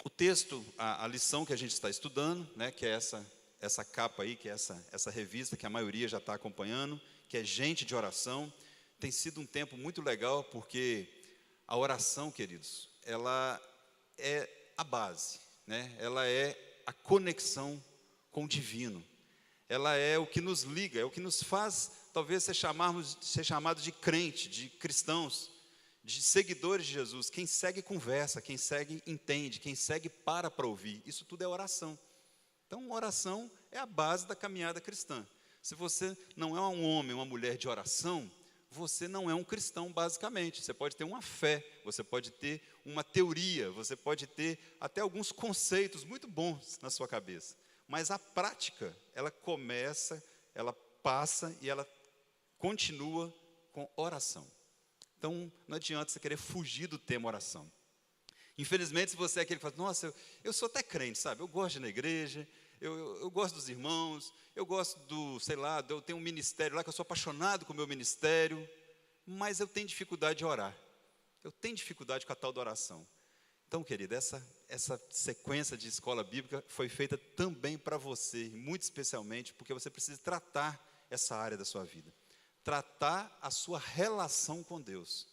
O texto, a lição que a gente está estudando, né, que é essa capa aí, que é essa revista que a maioria já está acompanhando, que é Gente de Oração, tem sido um tempo muito legal, porque a oração, queridos, ela é a base, né? Ela é a conexão com o divino. Ela é o que nos liga, é o que nos faz, talvez, ser chamados de crente, de cristãos, de seguidores de Jesus. Quem segue conversa, quem segue entende, quem segue para ouvir. Isso tudo é oração. Então, oração é a base da caminhada cristã. Se você não é um homem, uma mulher de oração, você não é um cristão, basicamente. Você pode ter uma fé, você pode ter uma teoria, você pode ter até alguns conceitos muito bons na sua cabeça. Mas a prática, ela começa, ela passa e ela continua com oração. Então, não adianta você querer fugir do tema oração. Infelizmente, se você é aquele que fala, nossa, eu sou até crente, sabe? Eu gosto de ir na igreja, eu gosto dos irmãos, eu gosto eu tenho um ministério lá que eu sou apaixonado com o meu ministério, mas eu tenho dificuldade de orar. Eu tenho dificuldade com a tal da oração. Então, querida, essa sequência de escola bíblica foi feita também para você, muito especialmente, porque você precisa tratar essa área da sua vida. Tratar a sua relação com Deus.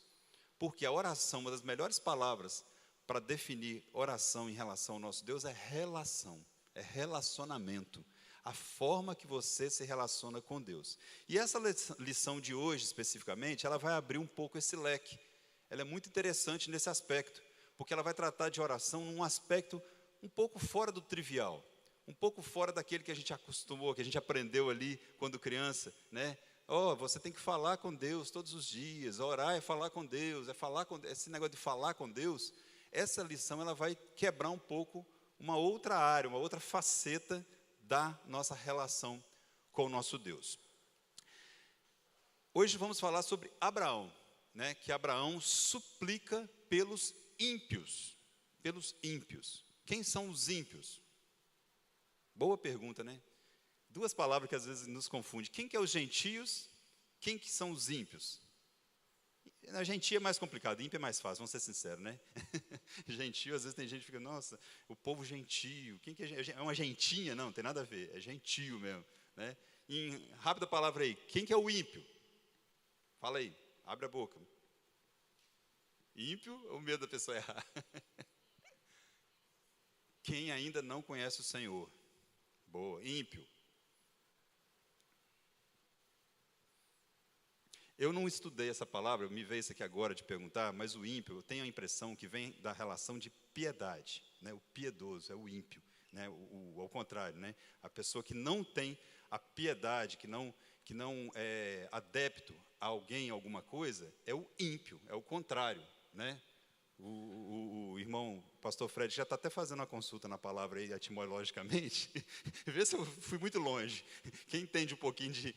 Porque a oração, uma das melhores palavras para definir oração em relação ao nosso Deus é relação, é relacionamento. A forma que você se relaciona com Deus. E essa lição de hoje, especificamente, ela vai abrir um pouco esse leque. Ela é muito interessante nesse aspecto, porque ela vai tratar de oração num aspecto um pouco fora do trivial, um pouco fora daquele que a gente acostumou, que a gente aprendeu ali quando criança, né? Você tem que falar com Deus todos os dias, orar é falar com Deus, esse negócio de falar com Deus. Essa lição ela vai quebrar um pouco uma outra área, uma outra faceta da nossa relação com o nosso Deus. Hoje vamos falar sobre Abraão, né? Que Abraão suplica pelos ímpios. Pelos ímpios. Quem são os ímpios? Boa pergunta, né? Duas palavras que às vezes nos confundem. Quem que é os gentios? Quem que são os ímpios? A gentio é mais complicado, ímpio é mais fácil, vamos ser sinceros, né? Gentio, às vezes tem gente que fica, nossa, o povo gentio, quem que é uma gentinha? Não tem nada a ver, é gentio mesmo, né? Em rápida palavra aí, quem que é o ímpio? Fala aí, abre a boca. Ímpio ou medo da pessoa errar? Quem ainda não conhece o Senhor? Boa, ímpio. Eu não estudei essa palavra, me veio isso aqui agora de perguntar, mas o ímpio, eu tenho a impressão que vem da relação de piedade, né? O piedoso é o ímpio, né? Ao contrário, né? A pessoa que não tem a piedade, que não é adepto a alguém, alguma coisa, é o ímpio, é o contrário, né? O irmão pastor Fred já está até fazendo uma consulta na palavra aí, etimologicamente. Vê se eu fui muito longe. Quem entende um pouquinho de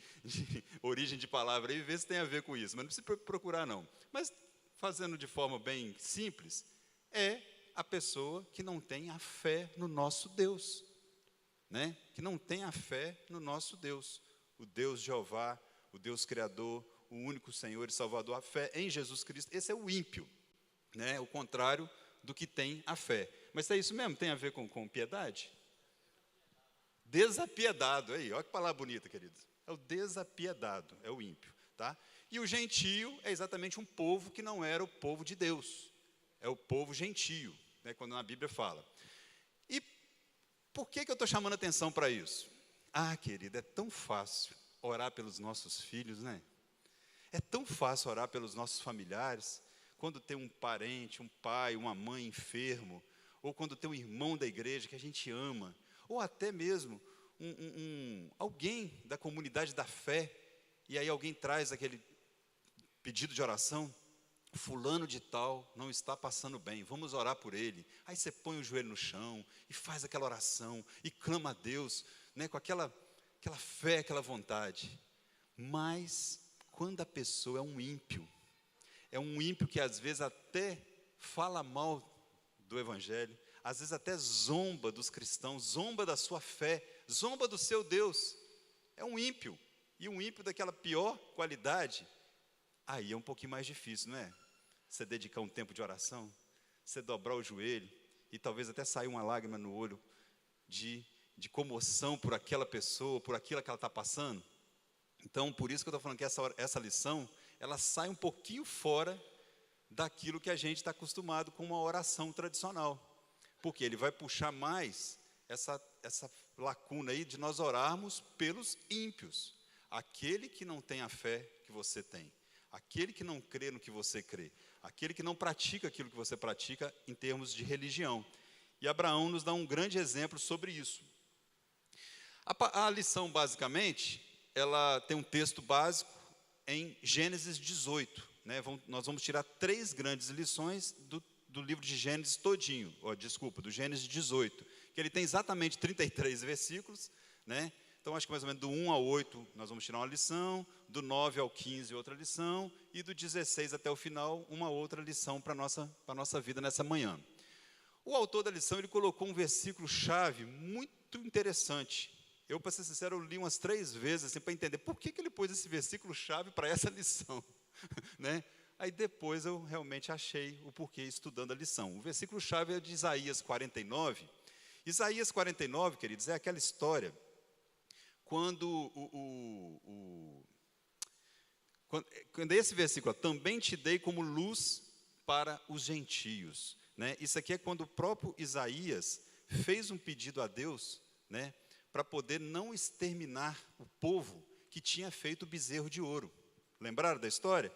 origem de palavra aí, vê se tem a ver com isso. Mas não precisa procurar, não. Mas, fazendo de forma bem simples, é a pessoa que não tem a fé no nosso Deus. Né? Que não tem a fé no nosso Deus. O Deus Jeová, o Deus Criador, o único Senhor e Salvador. A fé em Jesus Cristo. Esse é o ímpio. Né, o contrário do que tem a fé. Mas é isso mesmo? Tem a ver com piedade? Desapiedado, aí, olha que palavra bonita, queridos. É o desapiedado, é o ímpio. Tá? E o gentio é exatamente um povo que não era o povo de Deus. É o povo gentio, né, quando a Bíblia fala. E por que eu estou chamando atenção para isso? Querida, é tão fácil orar pelos nossos filhos, né? É tão fácil orar pelos nossos familiares. Quando tem um parente, um pai, uma mãe enfermo, ou quando tem um irmão da igreja que a gente ama, ou até mesmo alguém da comunidade da fé, e aí alguém traz aquele pedido de oração, fulano de tal não está passando bem, vamos orar por ele. Aí você põe o joelho no chão e faz aquela oração e clama a Deus, né, com aquela fé, aquela vontade. Mas quando a pessoa é um ímpio que às vezes até fala mal do Evangelho, às vezes até zomba dos cristãos, zomba da sua fé, zomba do seu Deus. É um ímpio, e um ímpio daquela pior qualidade. Aí é um pouquinho mais difícil, não é? Você dedicar um tempo de oração, você dobrar o joelho e talvez até sair uma lágrima no olho de comoção por aquela pessoa, por aquilo que ela está passando. Então, por isso que eu estou falando que essa lição, ela sai um pouquinho fora daquilo que a gente está acostumado com uma oração tradicional. Porque ele vai puxar mais essa lacuna aí de nós orarmos pelos ímpios. Aquele que não tem a fé que você tem. Aquele que não crê no que você crê. Aquele que não pratica aquilo que você pratica em termos de religião. E Abraão nos dá um grande exemplo sobre isso. A lição, basicamente, ela tem um texto básico em Gênesis 18. Né? Nós vamos tirar 3 grandes lições do livro de Gênesis todinho. Do Gênesis 18. Que ele tem exatamente 33 versículos. Né? Então, acho que mais ou menos do 1 ao 8 nós vamos tirar uma lição, do 9 ao 15 outra lição, e do 16 até o final uma outra lição para a nossa vida nessa manhã. O autor da lição, ele colocou um versículo-chave muito interessante. Eu, para ser sincero, eu li umas 3 vezes assim, para entender por que ele pôs esse versículo-chave para essa lição. Né? Aí depois eu realmente achei o porquê estudando a lição. O versículo-chave é de Isaías 49. Isaías 49, queridos, é aquela história quando quando esse versículo, também te dei como luz para os gentios. Né? Isso aqui é quando o próprio Isaías fez um pedido a Deus, né, para poder não exterminar o povo que tinha feito o bezerro de ouro. Lembraram da história?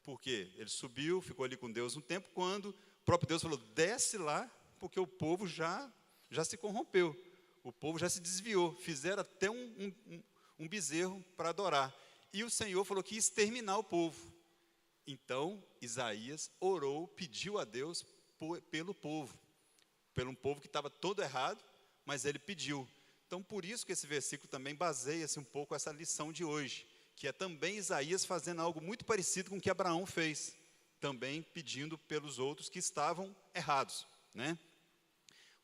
Porque ele subiu, ficou ali com Deus um tempo, quando o próprio Deus falou, desce lá, porque o povo já se corrompeu. O povo já se desviou, fizeram até um bezerro para adorar. E o Senhor falou que ia exterminar o povo. Então, Isaías orou, pediu a Deus pelo povo. Pelo um povo que estava todo errado, mas ele pediu. Então, por isso que esse versículo também baseia-se um pouco essa lição de hoje. Que é também Isaías fazendo algo muito parecido com o que Abraão fez. Também pedindo pelos outros que estavam errados. Né?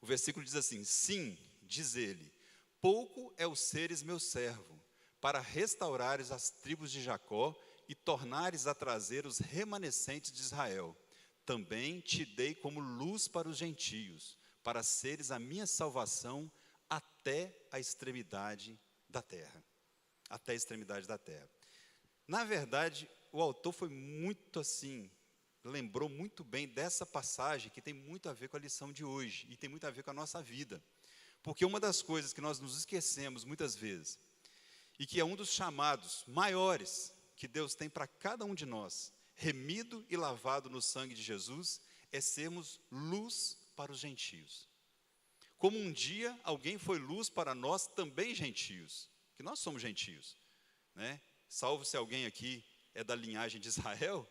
O versículo diz assim, sim, diz ele, pouco é o seres meu servo, para restaurares as tribos de Jacó e tornares a trazer os remanescentes de Israel. Também te dei como luz para os gentios, para seres a minha salvação até a extremidade da terra. Até a extremidade da terra. Na verdade, o autor foi muito assim, lembrou muito bem dessa passagem que tem muito a ver com a lição de hoje e tem muito a ver com a nossa vida. Porque uma das coisas que nós nos esquecemos muitas vezes, e que é um dos chamados maiores que Deus tem para cada um de nós, remido e lavado no sangue de Jesus, é sermos luz para os gentios. Como um dia alguém foi luz para nós também gentios, que nós somos gentios, né? Salvo se alguém aqui é da linhagem de Israel,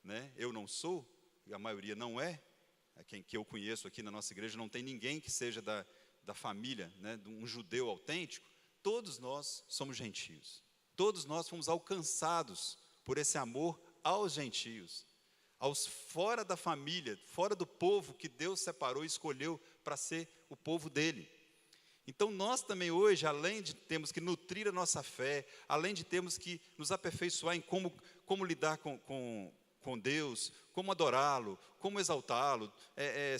né? Eu não sou, e a maioria não é, quem que eu conheço aqui na nossa igreja, não tem ninguém que seja da família, né, de um judeu autêntico. Todos nós somos gentios. Todos nós fomos alcançados por esse amor aos gentios, aos fora da família, fora do povo que Deus separou e escolheu para ser o povo dele. Então nós também hoje, além de termos que nutrir a nossa fé, além de termos que nos aperfeiçoar em como lidar com Deus, como adorá-lo, como exaltá-lo,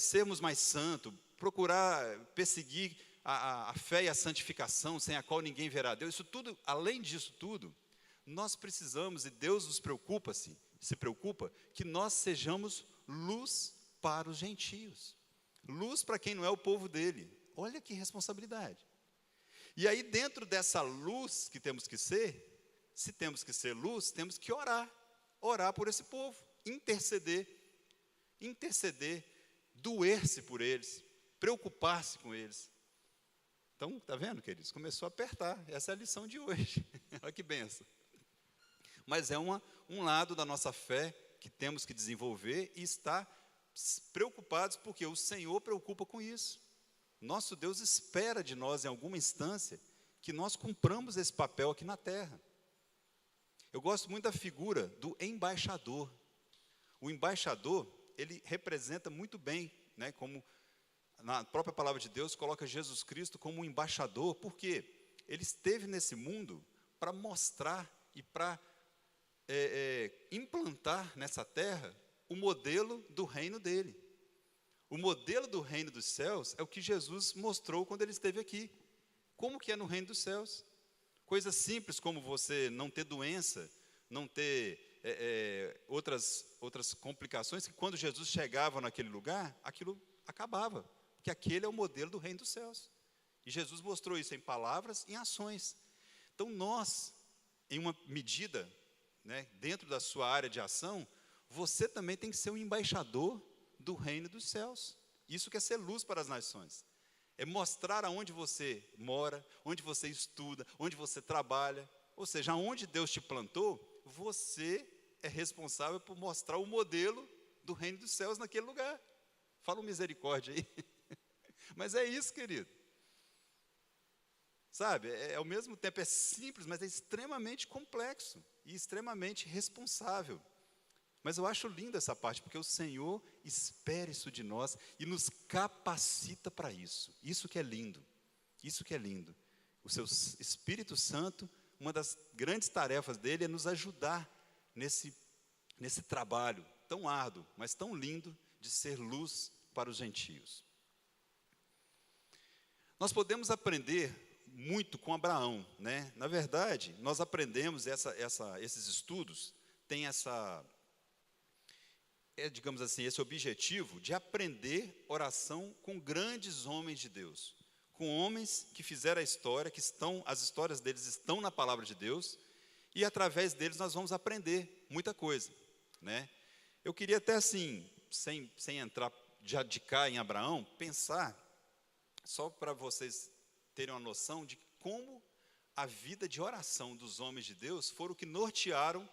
sermos mais santos, procurar perseguir a fé e a santificação, sem a qual ninguém verá Deus, isso tudo, além disso tudo, nós precisamos, e Deus se preocupa, que nós sejamos luz para os gentios, luz para quem não é o povo dele. Olha que responsabilidade. E aí, dentro dessa luz que temos que ser, se temos que ser luz, temos que orar por esse povo, interceder, doer-se por eles, preocupar-se com eles. Então, está vendo, queridos? Começou a apertar. Essa é a lição de hoje. Olha que benção. Mas é um lado da nossa fé que temos que desenvolver e estar preocupados, porque o Senhor preocupa com isso. Nosso Deus espera de nós, em alguma instância, que nós cumpramos esse papel aqui na terra. Eu gosto muito da figura do embaixador. O embaixador, ele representa muito bem, né, como na própria palavra de Deus, coloca Jesus Cristo como um embaixador, porque ele esteve nesse mundo para mostrar e para implantar nessa terra o modelo do reino dele. O modelo do reino dos céus é o que Jesus mostrou quando ele esteve aqui. Como que é no reino dos céus? Coisas simples como você não ter doença, não ter outras complicações, que quando Jesus chegava naquele lugar, aquilo acabava. Porque aquele é o modelo do reino dos céus. E Jesus mostrou isso em palavras e em ações. Então nós, em uma medida, né, dentro da sua área de ação, você também tem que ser um embaixador do reino dos céus. Isso que é ser luz para as nações. É mostrar aonde você mora, onde você estuda, onde você trabalha. Ou seja, aonde Deus te plantou, você é responsável por mostrar o modelo do reino dos céus naquele lugar. Fala um misericórdia aí. Mas é isso, querido. Sabe, ao mesmo tempo é simples, mas é extremamente complexo e extremamente responsável. Mas eu acho linda essa parte, porque o Senhor espera isso de nós e nos capacita para isso. Isso que é lindo, isso que é lindo. O seu Espírito Santo, uma das grandes tarefas dele é nos ajudar nesse trabalho tão árduo, mas tão lindo de ser luz para os gentios. Nós podemos aprender muito com Abraão, né? Na verdade, nós aprendemos esses estudos, tem digamos assim, esse objetivo de aprender oração com grandes homens de Deus, com homens que fizeram a história, as histórias deles estão na palavra de Deus, e através deles nós vamos aprender muita coisa, né? Eu queria até assim, sem entrar já de cá em Abraão, pensar, só para vocês terem uma noção de como a vida de oração dos homens de Deus foram o que nortearam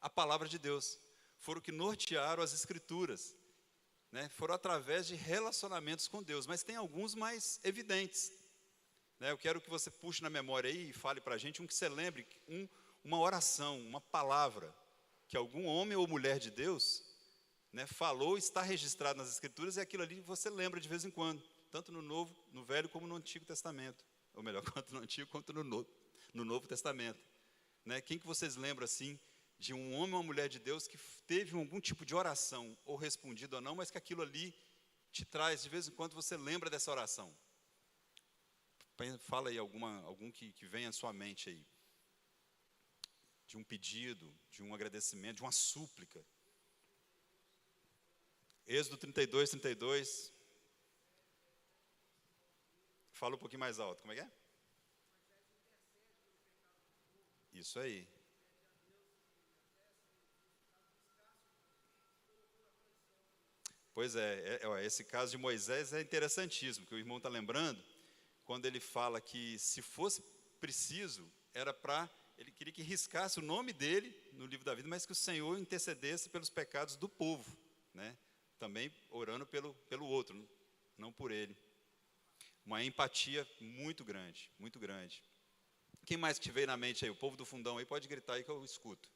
a palavra de Deus, foram o que nortearam as escrituras, né? Foram através de relacionamentos com Deus, mas tem alguns mais evidentes, né? Eu quero que você puxe na memória aí e fale para a gente, que você lembre, uma oração, uma palavra, que algum homem ou mulher de Deus, né, falou, está registrado nas escrituras, e aquilo ali você lembra de vez em quando, tanto no Velho como no Antigo Testamento, ou melhor, quanto no Antigo quanto no Novo Testamento, né? Quem que vocês lembram assim de um homem ou uma mulher de Deus que teve algum tipo de oração, ou respondido ou não, mas que aquilo ali te traz, de vez em quando você lembra dessa oração? Fala aí algum que venha à sua mente aí, de um pedido, de um agradecimento, de uma súplica. Êxodo 32. Fala um pouquinho mais alto, como é que é? Isso aí. Pois esse caso de Moisés é interessantíssimo, que o irmão está lembrando, quando ele fala que se fosse preciso, ele queria que riscasse o nome dele no livro da vida, mas que o Senhor intercedesse pelos pecados do povo, né? Também orando pelo outro, não por ele. Uma empatia muito grande, muito grande. Quem mais que te veio na mente aí? O povo do fundão aí, pode gritar aí que eu escuto.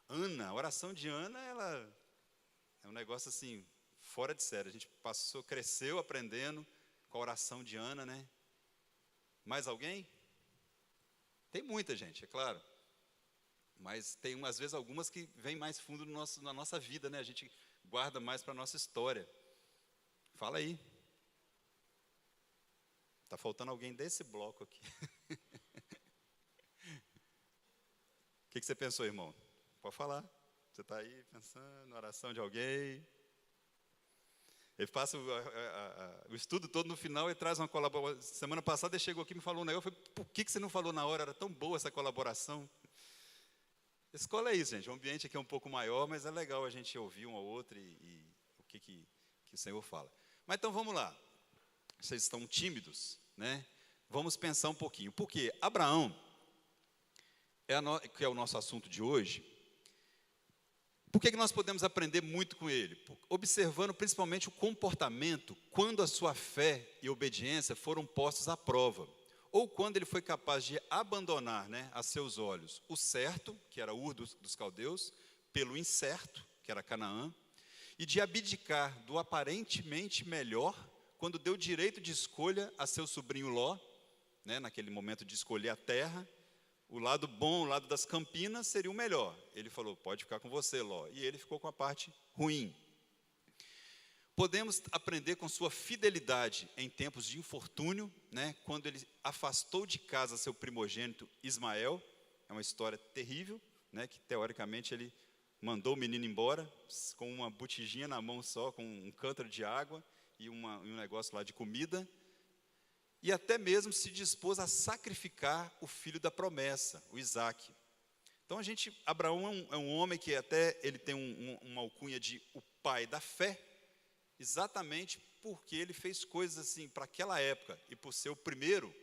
Ana, a oração de Ana, ela é um negócio assim, fora de série. A gente cresceu aprendendo com a oração de Ana, né? Mais alguém? Tem muita gente, é claro. Mas tem, às vezes, algumas que vêm mais fundo na nossa vida, né? A gente guarda mais para a nossa história. Fala aí. Está faltando alguém desse bloco aqui. O que você pensou, irmão? Pode falar. Você está aí pensando na oração de alguém. Ele passa o estudo todo, no final ele traz uma colaboração. Semana passada ele chegou aqui e me falou um negócio. Eu falei, por que você não falou na hora? Era tão boa essa colaboração. Escola é isso, gente. O ambiente aqui é um pouco maior, mas é legal a gente ouvir um ao outro e o que o Senhor fala. Mas então vamos lá. Vocês estão tímidos, né? Vamos pensar um pouquinho. Porque Abraão, que é o nosso assunto de hoje, por que nós podemos aprender muito com ele? Observando principalmente o comportamento quando a sua fé e obediência foram postos à prova. Ou quando ele foi capaz de abandonar, né, a seus olhos o certo, que era Ur dos caldeus, pelo incerto, que era Canaã, e de abdicar do aparentemente melhor, quando deu direito de escolha a seu sobrinho Ló, né, naquele momento de escolher a terra, O lado bom, o lado das campinas, seria o melhor. Ele falou, pode ficar com você, Ló. E ele ficou com a parte ruim. Podemos aprender com sua fidelidade em tempos de infortúnio, né? Quando ele afastou de casa seu primogênito Ismael. É uma história terrível, né? Que teoricamente ele mandou o menino embora, com uma botijinha na mão só, com um cântaro de água e um negócio lá de comida. E até mesmo se dispôs a sacrificar o filho da promessa, o Isaque. Então Abraão é um homem que até ele tem uma alcunha de o pai da fé, exatamente porque ele fez coisas assim para aquela época e por ser o primeiro,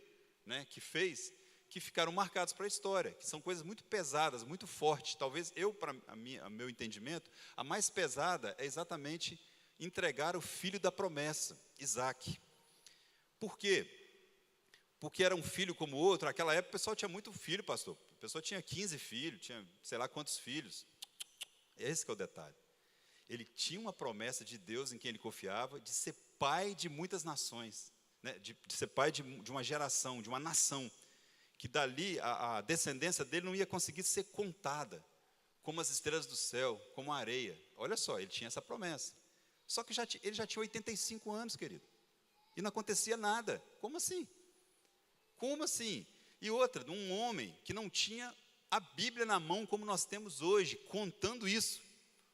né, que fez, que ficaram marcados para a história, que são coisas muito pesadas, muito fortes. Talvez para meu entendimento, a mais pesada é exatamente entregar o filho da promessa, Isaque. Por quê? Porque era um filho como o outro. Naquela época o pessoal tinha muito filho, pastor. A pessoa tinha 15 filhos, tinha sei lá quantos filhos. Esse que é o detalhe. Ele tinha uma promessa de Deus em quem ele confiava, de ser pai de muitas nações, né? de ser pai de uma geração, de uma nação, que dali a descendência dele não ia conseguir ser contada, como as estrelas do céu, como a areia. Olha só, ele tinha essa promessa. Só que ele já tinha 85 anos, querido, e não acontecia nada. Como assim? Como assim? E outra, de um homem que não tinha a Bíblia na mão como nós temos hoje, contando isso.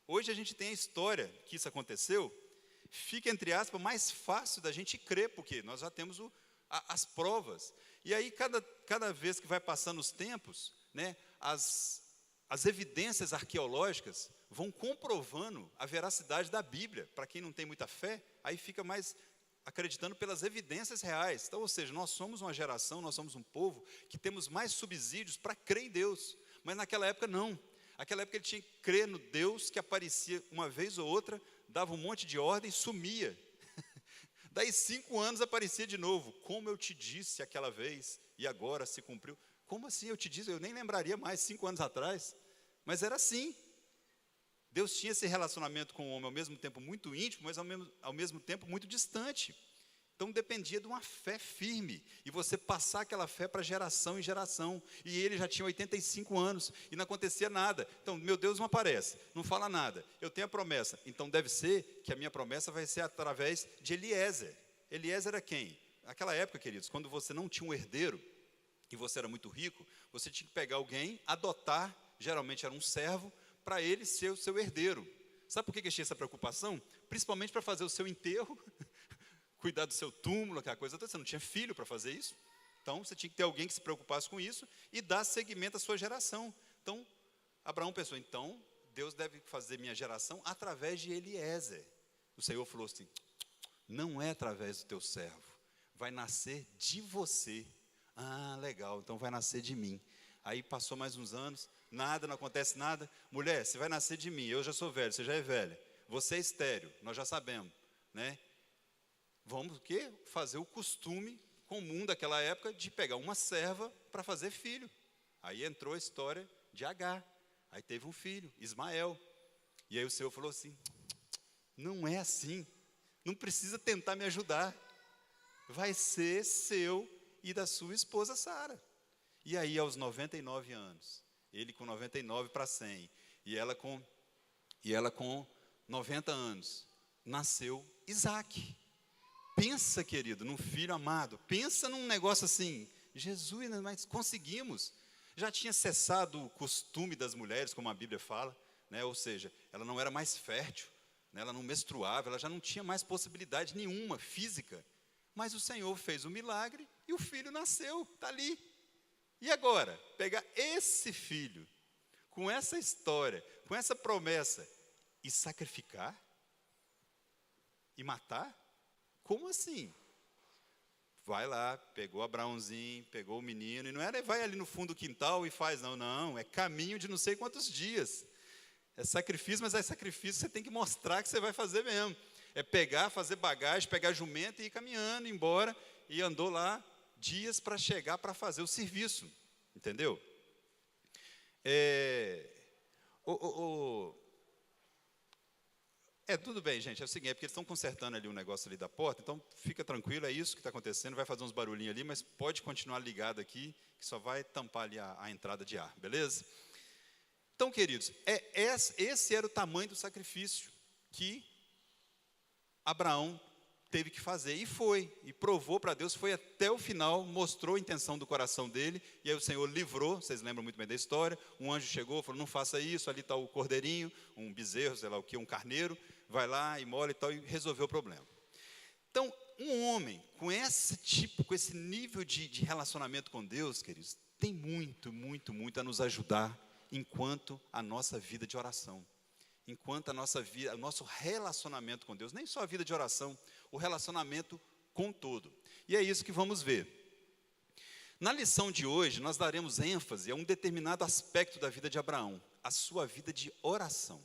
Hoje a gente tem a história que isso aconteceu, fica, entre aspas, mais fácil da gente crer, porque nós já temos as provas. E aí, cada vez que vai passando os tempos, né, as evidências arqueológicas vão comprovando a veracidade da Bíblia. Para quem não tem muita fé, aí fica mais acreditando pelas evidências reais. Então, ou seja, nós somos uma geração, nós somos um povo que temos mais subsídios para crer em Deus. Mas naquela época não. Naquela época ele tinha que crer no Deus que aparecia uma vez ou outra, dava um monte de ordem e sumia. Daí 5 anos aparecia de novo. Como eu te disse aquela vez e agora se cumpriu. Como assim eu te disse? Eu nem lembraria mais 5 anos atrás. Mas era assim. Deus tinha esse relacionamento com o homem ao mesmo tempo muito íntimo, mas ao mesmo tempo muito distante. Então dependia de uma fé firme, e você passar aquela fé para geração em geração. E ele já tinha 85 anos, e não acontecia nada. Então, meu Deus não aparece, não fala nada. Eu tenho a promessa, então deve ser que a minha promessa vai ser através de Eliezer. Eliezer era quem? Naquela época, queridos, quando você não tinha um herdeiro, e você era muito rico, você tinha que pegar alguém, adotar, geralmente era um servo, para ele ser o seu herdeiro. Sabe por que eu tinha essa preocupação? Principalmente para fazer o seu enterro, cuidar do seu túmulo, aquela coisa toda. Você não tinha filho para fazer isso, então você tinha que ter alguém que se preocupasse com isso e dar seguimento à sua geração. Então, Abraão pensou, então, Deus deve fazer minha geração através de Eliezer. O Senhor falou assim, não é através do teu servo, vai nascer de você. Ah, legal, então vai nascer de mim. Aí passou mais uns anos, nada, não acontece nada. Mulher, você vai nascer de mim, eu já sou velho, você já é velha. Você é estéril, nós já sabemos, né? Vamos o quê? Fazer o costume comum daquela época de pegar uma serva para fazer filho. Aí entrou a história de Agar. Aí teve um filho, Ismael. E aí o Senhor falou assim, não é assim, não precisa tentar me ajudar. Vai ser seu e da sua esposa Sara. E aí aos 99 anos, ele com 99 para 100, e ela com 90 anos, nasceu Isaque. Pensa, querido, num filho amado, pensa num negócio assim, Jesus, mas conseguimos. Já tinha cessado o costume das mulheres, como a Bíblia fala, né? Ou seja, ela não era mais fértil, né? Ela não menstruava, ela já não tinha mais possibilidade nenhuma física. Mas o Senhor fez o milagre e o filho nasceu, está ali. E agora, pegar esse filho, com essa história, com essa promessa, e sacrificar? E matar? Como assim? Vai lá, pegou Abraãozinho, pegou o menino, e não era vai ali no fundo do quintal e faz, não, é caminho de não sei quantos dias. É sacrifício, mas é sacrifício que você tem que mostrar que você vai fazer mesmo. É pegar, fazer bagagem, pegar jumento e ir caminhando, embora, e andou lá dias para chegar para fazer o serviço, entendeu? É Tudo bem, gente, é o seguinte, é porque eles estão consertando ali um negócio ali da porta, então fica tranquilo, é isso que está acontecendo, vai fazer uns barulhinhos ali, mas pode continuar ligado aqui, que só vai tampar ali a entrada de ar, beleza? Então, queridos, esse era o tamanho do sacrifício que Abraão teve que fazer, e provou para Deus, foi até o final, mostrou a intenção do coração dele, e aí o Senhor livrou, vocês lembram muito bem da história, um anjo chegou, falou, não faça isso, ali está o cordeirinho, um bezerro, sei lá o que, um carneiro, vai lá, imola e tal, e resolveu o problema. Então, um homem com esse nível de relacionamento com Deus, queridos, tem muito, muito, muito a nos ajudar, enquanto a nossa vida de oração, enquanto a nossa vida, o nosso relacionamento com Deus, nem só a vida de oração, o relacionamento com todo. E é isso que vamos ver. Na lição de hoje, nós daremos ênfase a um determinado aspecto da vida de Abraão, a sua vida de oração.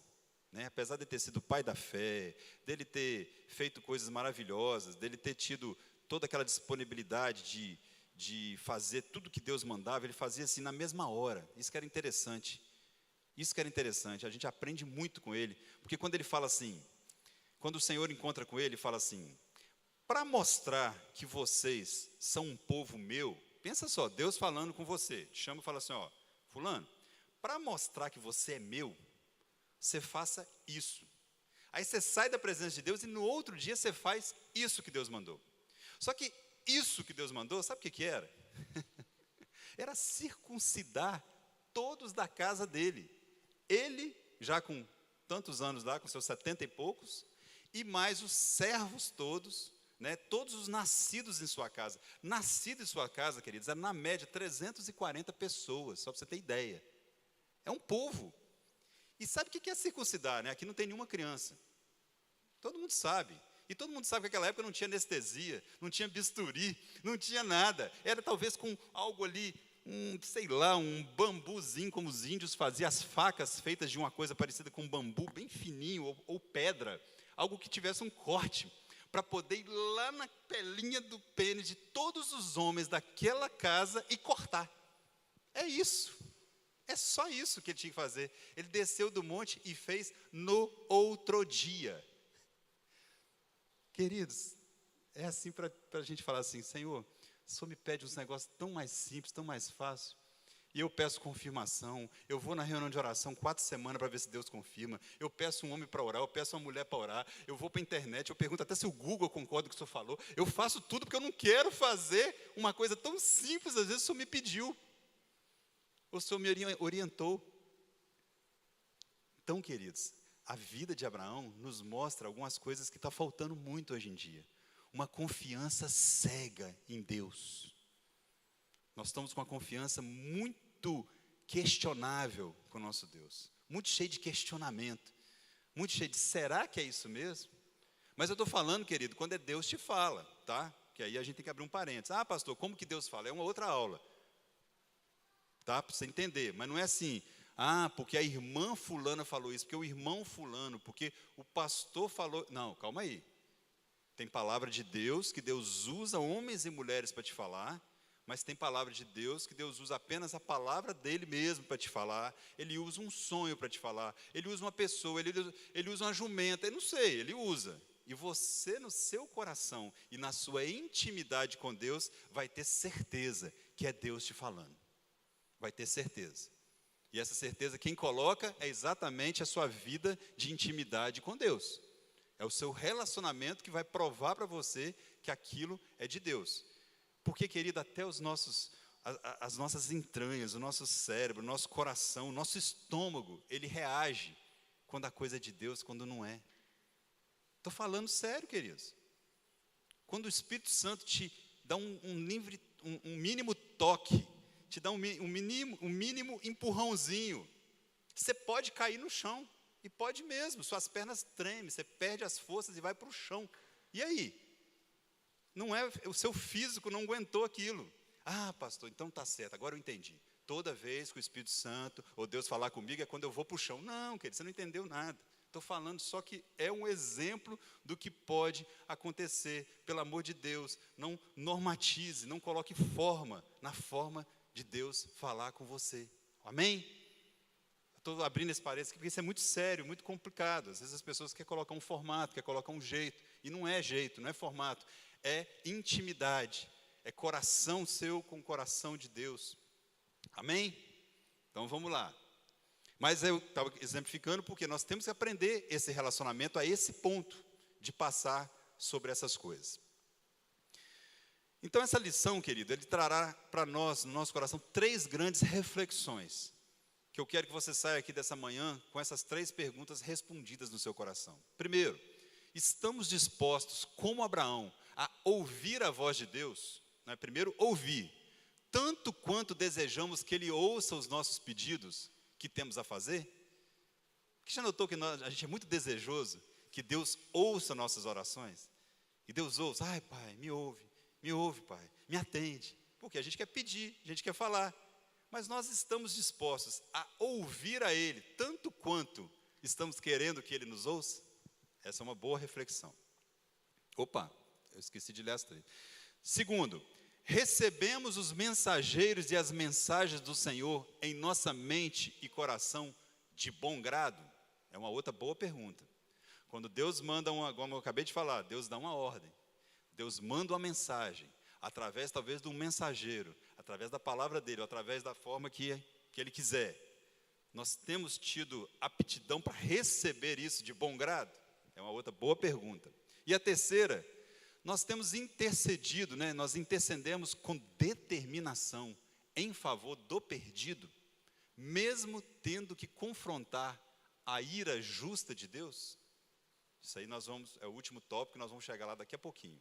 Apesar de ter sido pai da fé, dele ter feito coisas maravilhosas, dele ter tido toda aquela disponibilidade de fazer tudo que Deus mandava, ele fazia assim na mesma hora. Isso que era interessante. A gente aprende muito com ele, porque quando ele fala assim, quando o Senhor encontra com ele, fala assim, para mostrar que vocês são um povo meu, pensa só, Deus falando com você, te chama e fala assim, ó, fulano, para mostrar que você é meu, você faça isso. Aí você sai da presença de Deus e no outro dia você faz isso que Deus mandou. Só que isso que Deus mandou, sabe o que era? Era circuncidar todos da casa dele. Ele, já com tantos anos lá, com seus 70 e poucos, e mais os servos todos, todos os nascidos em sua casa. Nascido em sua casa, queridos, era na média 340 pessoas, só para você ter ideia. É um povo. E sabe o que é circuncidar? Aqui não tem nenhuma criança. Todo mundo sabe. E todo mundo sabe que naquela época não tinha anestesia, não tinha bisturi, não tinha nada. Era talvez com algo ali, um bambuzinho, como os índios faziam, as facas feitas de uma coisa parecida com bambu, bem fininho, ou pedra. Algo que tivesse um corte, para poder ir lá na pelinha do pênis de todos os homens daquela casa e cortar. É isso. É só isso que ele tinha que fazer. Ele desceu do monte e fez no outro dia. Queridos, é assim para a gente falar assim, Senhor, o Senhor me pede uns negócios tão mais simples, tão mais fácil. E eu peço confirmação, eu vou na reunião de oração 4 semanas para ver se Deus confirma. Eu peço um homem para orar, eu peço uma mulher para orar. Eu vou para a internet, eu pergunto até se o Google concorda com o que o Senhor falou. Eu faço tudo porque eu não quero fazer uma coisa tão simples, às vezes o Senhor me pediu. O Senhor me orientou. Então, queridos, a vida de Abraão nos mostra algumas coisas que está faltando muito hoje em dia. Uma confiança cega em Deus. Nós estamos com uma confiança muito questionável com o nosso Deus. Muito cheio de questionamento. Muito cheio de, será que é isso mesmo? Mas eu estou falando, querido, quando é Deus te fala, tá? Que aí a gente tem que abrir um parênteses. Ah, pastor, como que Deus fala? É uma outra aula. Tá? Para você entender. Mas não é assim, porque a irmã fulana falou isso, porque o irmão fulano, porque o pastor falou. Não, calma aí. Tem palavra de Deus, que Deus usa homens e mulheres para te falar, mas tem palavra de Deus, que Deus usa apenas a palavra dele mesmo para te falar. Ele usa um sonho para te falar. Ele usa uma pessoa, ele usa uma jumenta, eu não sei, ele usa. E você, no seu coração e na sua intimidade com Deus, vai ter certeza que é Deus te falando. Vai ter certeza. E essa certeza quem coloca é exatamente a sua vida de intimidade com Deus. É o seu relacionamento que vai provar para você que aquilo é de Deus. Porque, querido, até as nossas entranhas, o nosso cérebro, o nosso coração, o nosso estômago, ele reage quando a coisa é de Deus, quando não é. Estou falando sério, queridos. Quando o Espírito Santo te dá um mínimo toque, te dá um mínimo empurrãozinho, você pode cair no chão, e pode mesmo, suas pernas tremem, você perde as forças e vai para o chão. E aí? Não é, o seu físico não aguentou aquilo. Ah, pastor, então está certo, agora eu entendi. Toda vez que o Espírito Santo, ou Deus falar comigo, é quando eu vou para o chão. Não, querido, você não entendeu nada. Estou falando só que é um exemplo do que pode acontecer. Pelo amor de Deus, não normatize, não coloque forma na forma de Deus falar com você. Amém? estou abrindo esse parênteses porque isso é muito sério, muito complicado. Às vezes as pessoas querem colocar um formato, querem colocar um jeito, e não é jeito, não é formato, é intimidade, é coração seu com o coração de Deus. Amém? Então vamos lá. Mas eu estava exemplificando porque nós temos que aprender esse relacionamento a esse ponto de passar sobre essas coisas. Então essa lição, querido, ele trará para nós, no nosso coração, 3 grandes reflexões, que eu quero que você saia aqui dessa manhã com essas 3 perguntas respondidas no seu coração. Primeiro, estamos dispostos, como Abraão, a ouvir a voz de Deus? Né? Primeiro, ouvir, tanto quanto desejamos que Ele ouça os nossos pedidos que temos a fazer? Porque já notou que a gente é muito desejoso que Deus ouça nossas orações? E Deus ouça, ai pai, me ouve pai, me atende. Porque a gente quer pedir, a gente quer falar. Mas nós estamos dispostos a ouvir a Ele, tanto quanto estamos querendo que Ele nos ouça? Essa é uma boa reflexão. Opa, eu esqueci de ler as 3. Segundo, recebemos os mensageiros e as mensagens do Senhor em nossa mente e coração de bom grado? É uma outra boa pergunta. Quando Deus manda como eu acabei de falar, Deus dá uma ordem. Deus manda uma mensagem, através talvez de um mensageiro, através da palavra dele, ou através da forma que ele quiser. Nós temos tido aptidão para receber isso de bom grado? É uma outra boa pergunta. E a terceira, nós temos intercedido, né? Nós intercedemos com determinação em favor do perdido, mesmo tendo que confrontar a ira justa de Deus? Isso aí é o último tópico, nós vamos chegar lá daqui a pouquinho,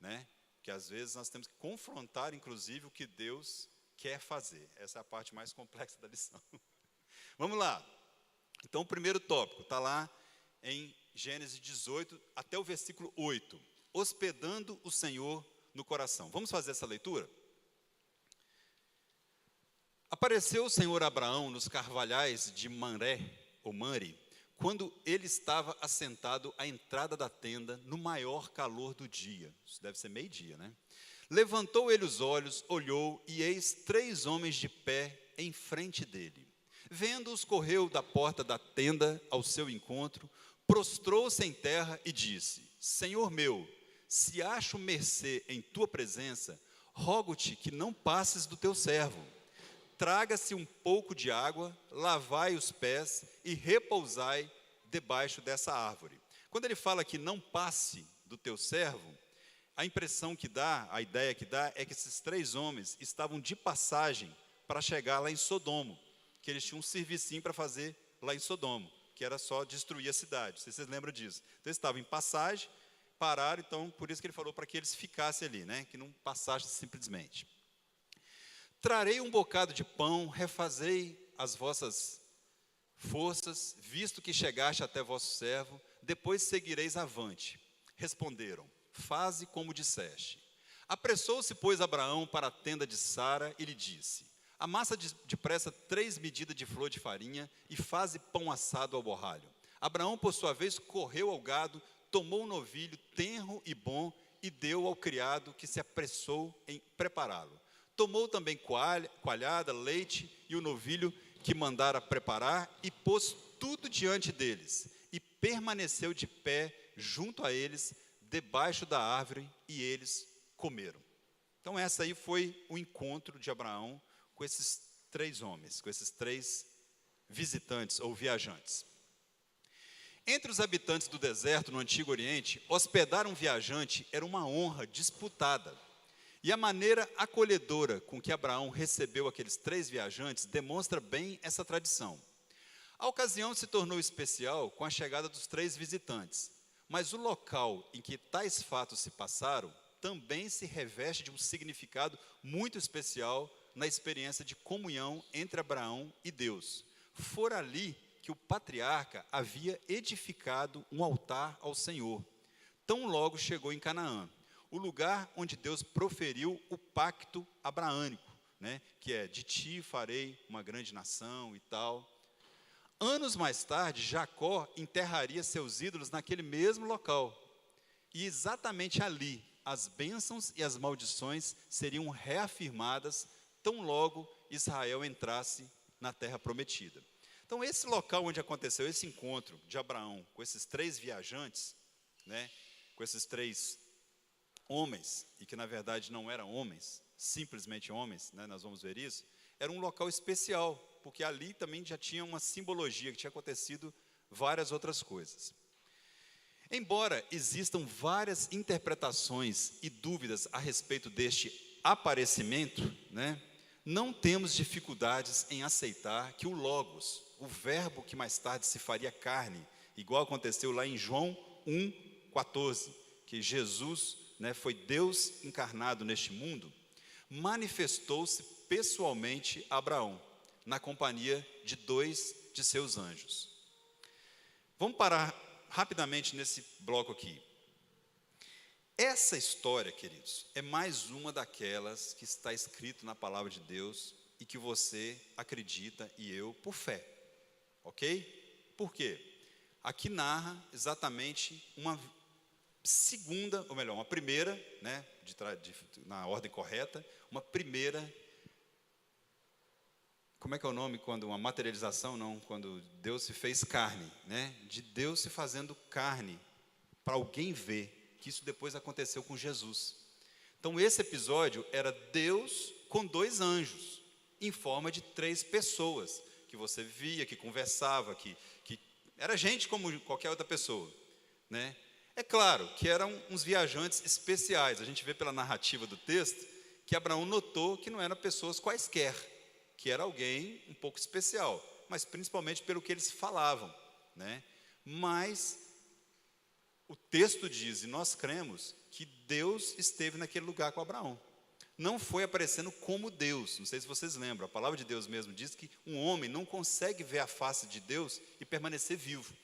né? Que às vezes nós temos que confrontar, inclusive, o que Deus quer fazer. Essa é a parte mais complexa da lição. Vamos lá. Então, o primeiro tópico está lá em Gênesis 18, até o versículo 8. Hospedando o Senhor no coração. Vamos fazer essa leitura? Apareceu o Senhor a Abraão nos carvalhais de Mamré, ou Mamre, quando ele estava assentado à entrada da tenda, no maior calor do dia. Isso deve ser meio-dia, né? Levantou ele os olhos, olhou, e eis 3 homens de pé em frente dele. Vendo-os, correu da porta da tenda ao seu encontro, prostrou-se em terra e disse: Senhor meu, se acho mercê em tua presença, rogo-te que não passes do teu servo. Traga-se um pouco de água, lavai os pés e repousai debaixo dessa árvore. Quando ele fala que não passe do teu servo, a impressão que dá, a ideia que dá, é que esses 3 homens estavam de passagem para chegar lá em Sodoma, que eles tinham um servicinho para fazer lá em Sodoma, que era só destruir a cidade. Não sei se vocês lembram disso. Então eles estavam em passagem, pararam, então por isso que ele falou para que eles ficassem ali, né? Que não passassem simplesmente. Trarei um bocado de pão, refazei as vossas forças, visto que chegaste até vosso servo, depois seguireis avante. Responderam: faze como disseste. Apressou-se, pois, Abraão para a tenda de Sara e lhe disse: amassa depressa 3 medidas de flor de farinha e faze pão assado ao borralho. Abraão, por sua vez, correu ao gado, tomou um novilho tenro e bom e deu ao criado, que se apressou em prepará-lo. Tomou também coalhada, leite e o novilho que mandara preparar e pôs tudo diante deles e permaneceu de pé junto a eles, debaixo da árvore, e eles comeram. Então essa aí foi o encontro de Abraão com esses 3 homens, com esses 3 visitantes ou viajantes. Entre os habitantes do deserto no Antigo Oriente, hospedar um viajante era uma honra disputada. E a maneira acolhedora com que Abraão recebeu aqueles 3 viajantes demonstra bem essa tradição. A ocasião se tornou especial com a chegada dos 3 visitantes, mas o local em que tais fatos se passaram também se reveste de um significado muito especial na experiência de comunhão entre Abraão e Deus. Fora ali que o patriarca havia edificado um altar ao Senhor, tão logo chegou em Canaã, o lugar onde Deus proferiu o pacto abraânico, né? Que é: de ti farei uma grande nação e tal. Anos mais tarde, Jacó enterraria seus ídolos naquele mesmo local. E exatamente ali, as bênçãos e as maldições seriam reafirmadas tão logo Israel entrasse na terra prometida. Então, esse local onde aconteceu esse encontro de Abraão com esses 3 viajantes, né, com esses 3 homens, e que na verdade não eram homens, simplesmente homens, né, nós vamos ver isso, era um local especial, porque ali também já tinha uma simbologia, que tinha acontecido várias outras coisas. Embora existam várias interpretações e dúvidas a respeito deste aparecimento, né, não temos dificuldades em aceitar que o Logos, o verbo que mais tarde se faria carne, igual aconteceu lá em João 1,14, que Jesus, né, foi Deus encarnado neste mundo, manifestou-se pessoalmente a Abraão, na companhia de 2 de seus anjos. Vamos parar rapidamente nesse bloco aqui. Essa história, queridos, é mais uma daquelas que está escrito na palavra de Deus e que você acredita e eu por fé, ok? Por quê? Aqui narra exatamente uma segunda, ou melhor, uma primeira, né, na ordem correta, uma primeira, como é que é o nome quando uma materialização, não, quando Deus se fez carne, né, de Deus se fazendo carne, para alguém ver, que isso depois aconteceu com Jesus. Então esse episódio era Deus com 2 anjos, em forma de 3 pessoas, que você via, que conversava, que era gente como qualquer outra pessoa, né? É claro que eram uns viajantes especiais, a gente vê pela narrativa do texto, que Abraão notou que não eram pessoas quaisquer, que era alguém um pouco especial, mas principalmente pelo que eles falavam, né? Mas o texto diz, e nós cremos, que Deus esteve naquele lugar com Abraão. Não foi aparecendo como Deus, não sei se vocês lembram, a palavra de Deus mesmo diz que um homem não consegue ver a face de Deus e permanecer vivo.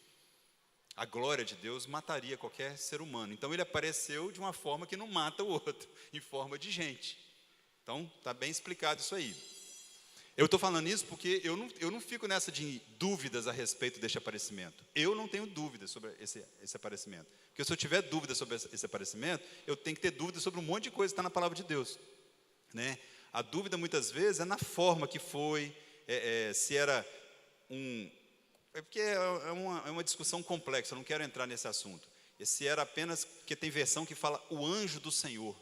A glória de Deus mataria qualquer ser humano. Então ele apareceu de uma forma que não mata o outro, em forma de gente. Então está bem explicado isso aí. Eu estou falando isso porque eu não fico nessa de dúvidas a respeito deste aparecimento. Eu não tenho dúvidas sobre esse aparecimento. Porque se eu tiver dúvidas sobre esse aparecimento, eu tenho que ter dúvidas sobre um monte de coisa que está na palavra de Deus, né? A dúvida muitas vezes é na forma que foi, se era porque é uma discussão complexa, eu não quero entrar nesse assunto. Se era apenas, porque tem versão que fala o anjo do Senhor,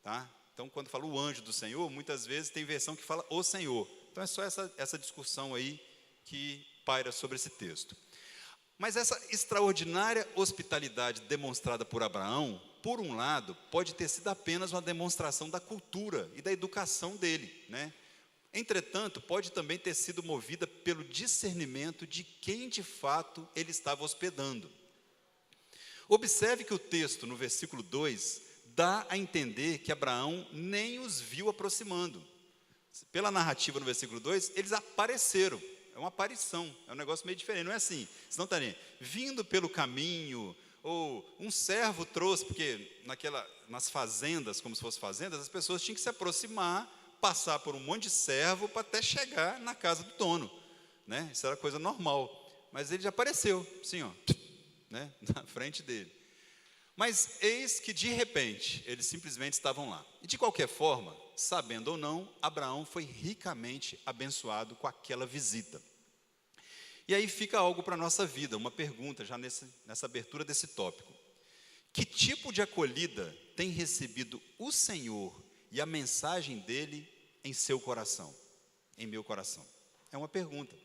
tá? Então quando fala o anjo do Senhor, muitas vezes tem versão que fala o Senhor. Então é só essa discussão aí que paira sobre esse texto. Mas essa extraordinária hospitalidade demonstrada por Abraão, por um lado, pode ter sido apenas uma demonstração da cultura e da educação dele, né? Entretanto, pode também ter sido movida pelo discernimento de quem de fato ele estava hospedando. Observe que o texto, no versículo 2, dá a entender que Abraão nem os viu aproximando. Pela narrativa no versículo 2, eles apareceram. É uma aparição, é um negócio meio diferente. Não é assim, senão está ali, vindo pelo caminho, ou um servo trouxe, porque nas fazendas, como se fossem fazendas, as pessoas tinham que se aproximar, passar por um monte de servo para até chegar na casa do dono, né? Isso era coisa normal. Mas ele já apareceu, assim, ó, né? Na frente dele. Mas eis que de repente, eles simplesmente estavam lá. E de qualquer forma, sabendo ou não, Abraão foi ricamente abençoado com aquela visita. E aí fica algo para a nossa vida, uma pergunta já nessa abertura desse tópico. Que tipo de acolhida tem recebido o Senhor e a mensagem dele em seu coração, em meu coração? É uma pergunta.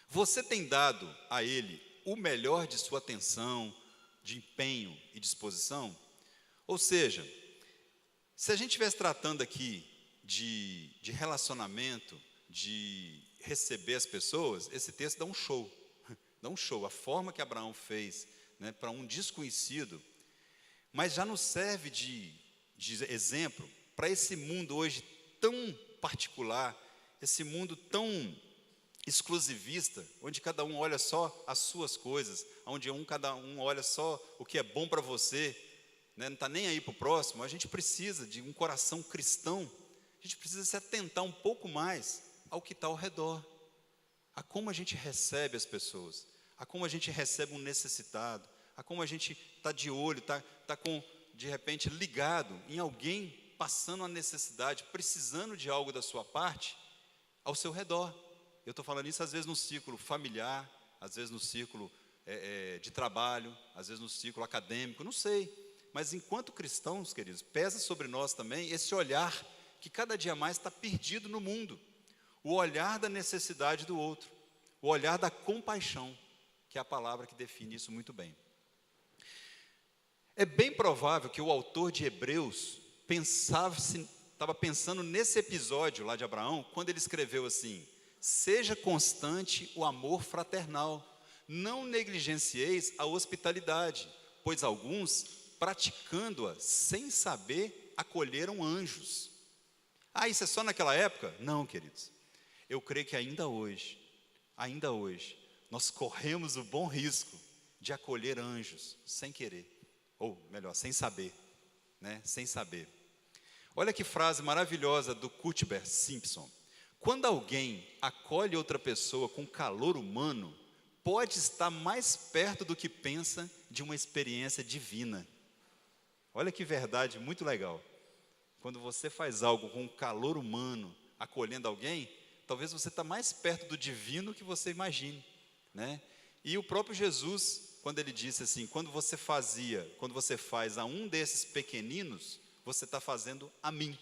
Você tem dado a ele o melhor de sua atenção, de empenho e disposição? Ou seja, se a gente estivesse tratando aqui de relacionamento, de receber as pessoas, esse texto dá um show. Dá um show. A forma que Abraão fez, né, para um desconhecido, mas já nos serve de exemplo para esse mundo hoje tão particular, esse mundo tão exclusivista, onde cada um olha só as suas coisas, onde cada um olha só o que é bom para você, né, não está nem aí para o próximo. A gente precisa de um coração cristão, a gente precisa se atentar um pouco mais ao que está ao redor, a como a gente recebe as pessoas, a como a gente recebe um necessitado, a como a gente está de olho, está de repente ligado em alguém passando uma necessidade, precisando de algo da sua parte, ao seu redor. Eu estou falando isso às vezes no círculo familiar, às vezes no círculo de trabalho, às vezes no círculo acadêmico, não sei. Mas enquanto cristãos, queridos, pesa sobre nós também esse olhar que cada dia mais está perdido no mundo. O olhar da necessidade do outro, o olhar da compaixão, que é a palavra que define isso muito bem. É bem provável que o autor de Hebreus estava pensando nesse episódio lá de Abraão, quando ele escreveu assim: seja constante o amor fraternal, não negligencieis a hospitalidade, pois alguns, praticando-a sem saber, acolheram anjos. Isso é só naquela época? Não, queridos. Eu creio que ainda hoje, nós corremos o bom risco de acolher anjos sem querer, ou melhor, sem saber, né? Sem saber. Olha que frase maravilhosa do Cuthbert Simpson. Quando alguém acolhe outra pessoa com calor humano, pode estar mais perto do que pensa de uma experiência divina. Olha que verdade muito legal. Quando você faz algo com calor humano, acolhendo alguém, talvez você está mais perto do divino que você imagine, né? E o próprio Jesus, quando ele disse assim: quando você faz a um desses pequeninos, você está fazendo a mim.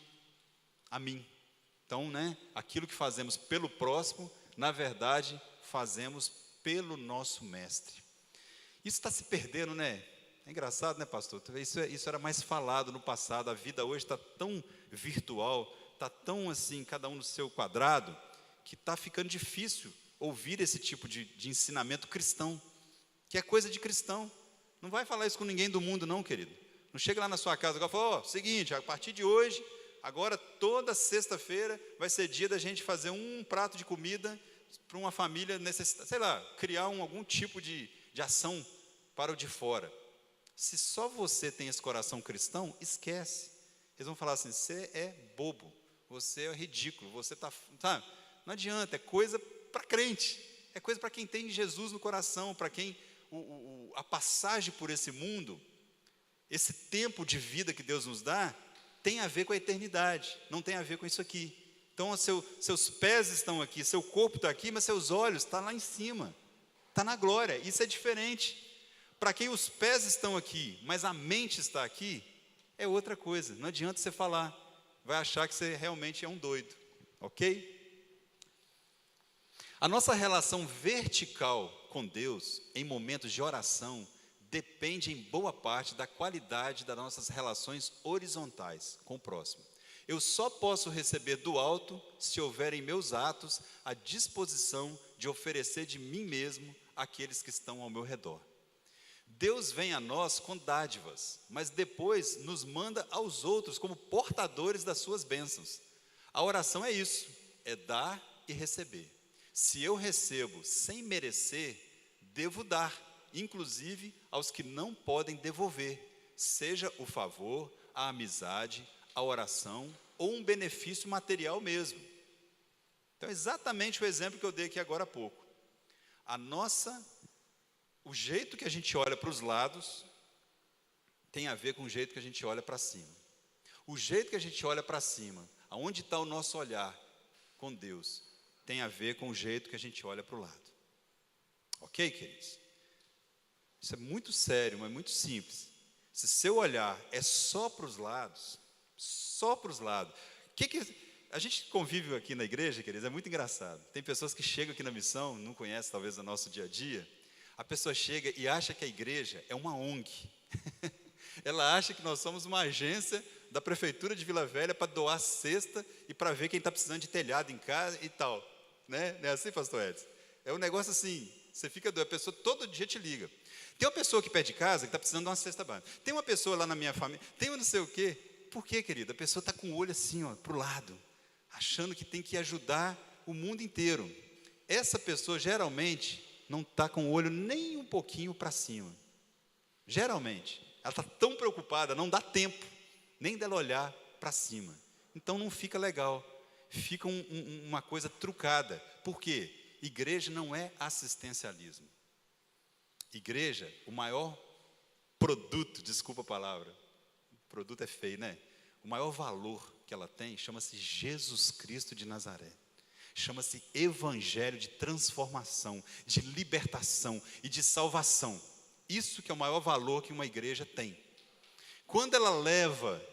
Então, né, aquilo que fazemos pelo próximo, na verdade, fazemos pelo nosso mestre. Isso está se perdendo, né? É engraçado, né, pastor? Isso era mais falado no passado. A vida hoje está tão virtual, está tão assim, cada um no seu quadrado, que está ficando difícil ouvir esse tipo de ensinamento cristão, que é coisa de cristão. Não vai falar isso com ninguém do mundo, não, querido. Não chega lá na sua casa agora e fala: seguinte, a partir de hoje, agora toda sexta-feira vai ser dia da gente fazer um prato de comida para uma família necessitada, sei lá, criar algum tipo de ação para o de fora. Se só você tem esse coração cristão, esquece. Eles vão falar assim: você é bobo, você é ridículo, você está... Sabe? Não adianta, é coisa para crente, é coisa para quem tem Jesus no coração, para quem a passagem por esse mundo, esse tempo de vida que Deus nos dá, tem a ver com a eternidade, não tem a ver com isso aqui. Então, seus pés estão aqui, seu corpo está aqui, mas seus olhos estão lá em cima, está na glória. Isso é diferente. Para quem os pés estão aqui, mas a mente está aqui, é outra coisa. Não adianta você falar, vai achar que você realmente é um doido, ok? A nossa relação vertical com Deus, em momentos de oração, depende em boa parte da qualidade das nossas relações horizontais com o próximo. Eu só posso receber do alto se houver em meus atos a disposição de oferecer de mim mesmo àqueles que estão ao meu redor. Deus vem a nós com dádivas, mas depois nos manda aos outros como portadores das suas bênçãos. A oração é isso, é dar e receber. Se eu recebo sem merecer, devo dar, inclusive aos que não podem devolver, seja o favor, a amizade, a oração ou um benefício material mesmo. Então, exatamente o exemplo que eu dei aqui agora há pouco. O jeito que a gente olha para os lados tem a ver com o jeito que a gente olha para cima. O jeito que a gente olha para cima, aonde está o nosso olhar com Deus, tem a ver com o jeito que a gente olha para o lado. Ok, queridos? Isso é muito sério, mas muito simples. Se seu olhar é só para os lados, a gente convive aqui na igreja, queridos, é muito engraçado. Tem pessoas que chegam aqui na missão, não conhecem talvez o nosso dia a dia. A pessoa chega e acha que a igreja é uma ONG. Ela acha que nós somos uma agência da prefeitura de Vila Velha para doar cesta e para ver quem está precisando de telhado em casa e tal. Né? Não é assim, pastor Edson? É um negócio assim, você fica doido, a pessoa todo dia te liga. Tem uma pessoa aqui perto de casa que está precisando de uma cesta básica. Tem uma pessoa lá na minha família, tem um não sei o quê. Por quê, querida? A pessoa está com o olho assim, para o lado, achando que tem que ajudar o mundo inteiro. Essa pessoa geralmente não está com o olho nem um pouquinho para cima. Geralmente. Ela está tão preocupada, não dá tempo nem dela olhar para cima. Então não fica legal. Fica uma coisa trucada. Por quê? Igreja não é assistencialismo. Igreja, o maior produto, desculpa a palavra, produto é feio, né? O maior valor que ela tem chama-se Jesus Cristo de Nazaré. Chama-se evangelho de transformação, de libertação e de salvação. Isso que é o maior valor que uma igreja tem. Quando ela leva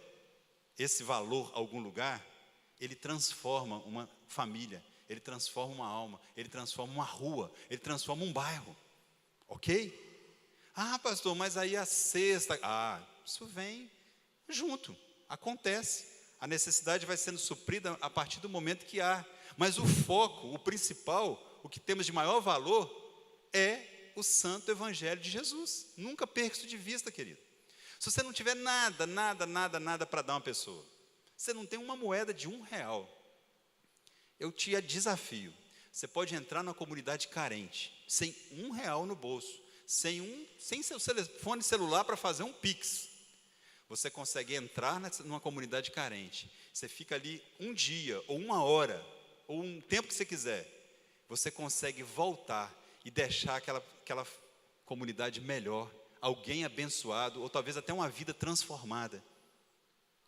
esse valor a algum lugar, ele transforma uma família, ele transforma uma alma, ele transforma uma rua, ele transforma um bairro. Ok? Ah, pastor, mas aí a cesta... isso vem junto, acontece. A necessidade vai sendo suprida a partir do momento que há. Mas o foco, o principal, o que temos de maior valor, é o santo evangelho de Jesus. Nunca perca isso de vista, querido. Se você não tiver nada para dar a uma pessoa, você não tem uma moeda de R$1, eu te desafio. Você pode entrar numa comunidade carente, sem R$1 no bolso, sem seu telefone celular para fazer um Pix. Você consegue entrar numa comunidade carente. Você fica ali um dia, ou uma hora, ou um tempo que você quiser. Você consegue voltar e deixar aquela comunidade melhor, alguém abençoado, ou talvez até uma vida transformada.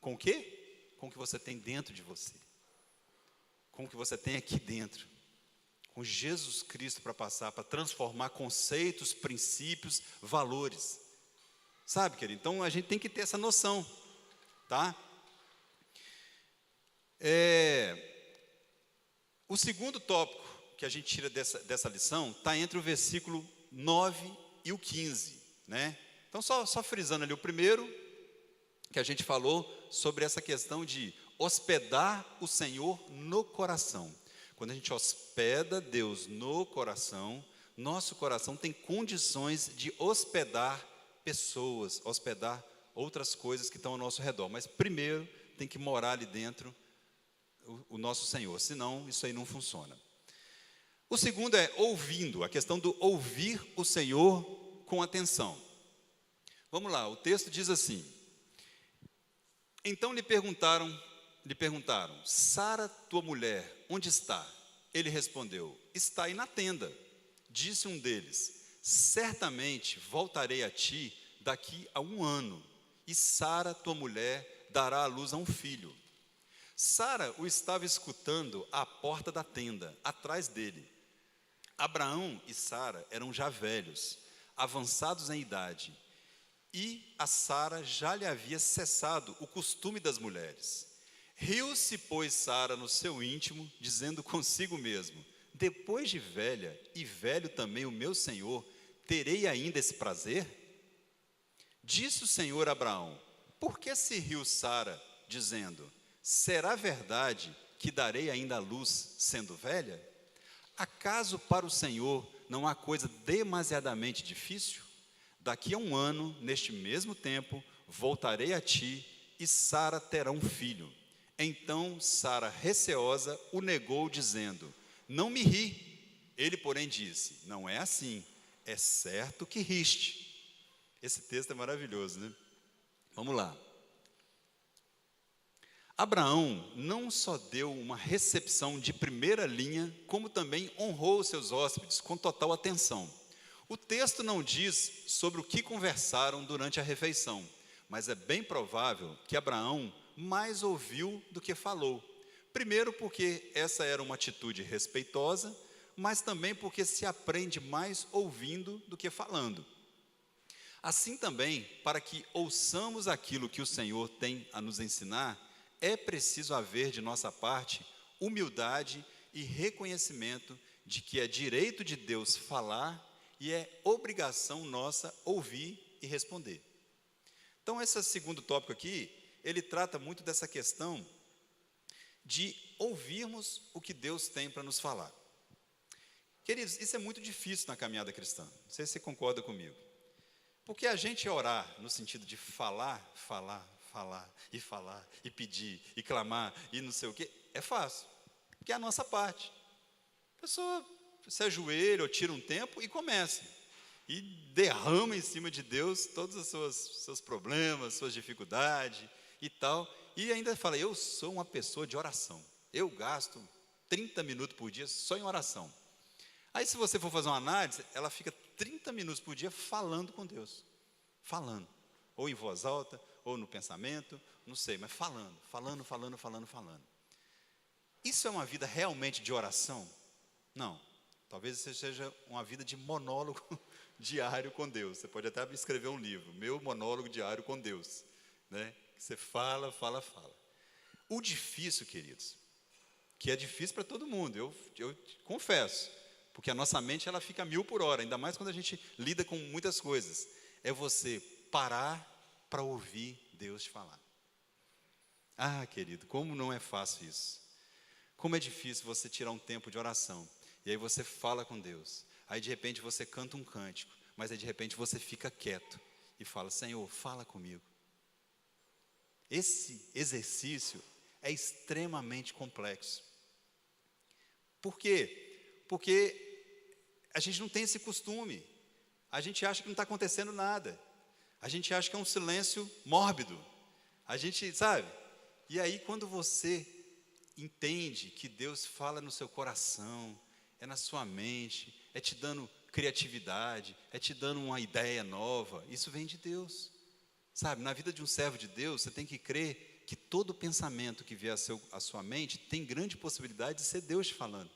Com o quê? Com o que você tem dentro de você. Com o que você tem aqui dentro. Com Jesus Cristo para passar, para transformar conceitos, princípios, valores. Sabe, querido? Então, a gente tem que ter essa noção, tá? O segundo tópico que a gente tira dessa lição está entre o versículo 9 e o 15, né? Então, só frisando ali o primeiro, que a gente falou sobre essa questão de hospedar o Senhor no coração. Quando a gente hospeda Deus no coração, nosso coração tem condições de hospedar pessoas, hospedar outras coisas que estão ao nosso redor. Mas primeiro tem que morar ali dentro o nosso Senhor, senão isso aí não funciona. O segundo é ouvindo, a questão do ouvir o Senhor com atenção. Vamos lá, o texto diz assim: então lhe perguntaram, Sara, tua mulher, onde está? Ele respondeu, está aí na tenda. Disse um deles, certamente voltarei a ti daqui a 1 ano, e Sara, tua mulher, dará à luz a um filho. Sara o estava escutando à porta da tenda, atrás dele. Abraão e Sara eram já velhos, avançados em idade, e a Sara já lhe havia cessado o costume das mulheres. Riu-se, pois, Sara no seu íntimo, dizendo consigo mesmo, depois de velha, e velho também o meu senhor, terei ainda esse prazer? Disse o Senhor a Abraão, por que se riu Sara, dizendo, será verdade que darei ainda à luz, sendo velha? Acaso para o Senhor não há coisa demasiadamente difícil? Daqui a 1 ano, neste mesmo tempo, voltarei a ti, e Sara terá um filho. Então Sara, receosa, o negou, dizendo, não me ri. Ele, porém, disse, não é assim, é certo que riste. Esse texto é maravilhoso, né? Vamos lá. Abraão não só deu uma recepção de primeira linha, como também honrou os seus hóspedes com total atenção. O texto não diz sobre o que conversaram durante a refeição, mas é bem provável que Abraão mais ouviu do que falou. Primeiro porque essa era uma atitude respeitosa, mas também porque se aprende mais ouvindo do que falando. Assim também, para que ouçamos aquilo que o Senhor tem a nos ensinar, é preciso haver de nossa parte humildade e reconhecimento de que é direito de Deus falar e é obrigação nossa ouvir e responder. Então, esse segundo tópico aqui, ele trata muito dessa questão de ouvirmos o que Deus tem para nos falar. Queridos, isso é muito difícil na caminhada cristã, não sei se você concorda comigo. Porque a gente orar no sentido de falar, e pedir, e clamar, e não sei o quê, é fácil, porque é a nossa parte. A pessoa se ajoelha ou tira um tempo e começa. E derrama em cima de Deus todos os seus problemas, suas dificuldades e tal. E ainda fala, eu sou uma pessoa de oração. Eu gasto 30 minutos por dia só em oração. Aí se você for fazer uma análise, ela fica 30 minutos por dia falando com Deus. Falando. Ou em voz alta, ou no pensamento, não sei, mas falando. isso é uma vida realmente de oração? Não. Talvez isso seja uma vida de monólogo diário com Deus. Você pode até escrever um livro, Meu Monólogo Diário com Deus, né? Você fala, fala, fala. O difícil, queridos, que é difícil para todo mundo, eu confesso, porque a nossa mente ela fica 1000 por hora, ainda mais quando a gente lida com muitas coisas, é você parar para ouvir Deus te falar. Ah, querido, como não é fácil isso. Como é difícil você tirar um tempo de oração, e aí você fala com Deus, aí de repente você canta um cântico, mas aí de repente você fica quieto e fala, Senhor, fala comigo. Esse exercício é extremamente complexo. Por quê? Porque a gente não tem esse costume, a gente acha que não está acontecendo nada, a gente acha que é um silêncio mórbido, a gente, sabe? E aí quando você entende que Deus fala no seu coração, é na sua mente, é te dando criatividade, é te dando uma ideia nova, isso vem de Deus, sabe? Na vida de um servo de Deus, você tem que crer que todo pensamento que vier à sua mente tem grande possibilidade de ser Deus te falando.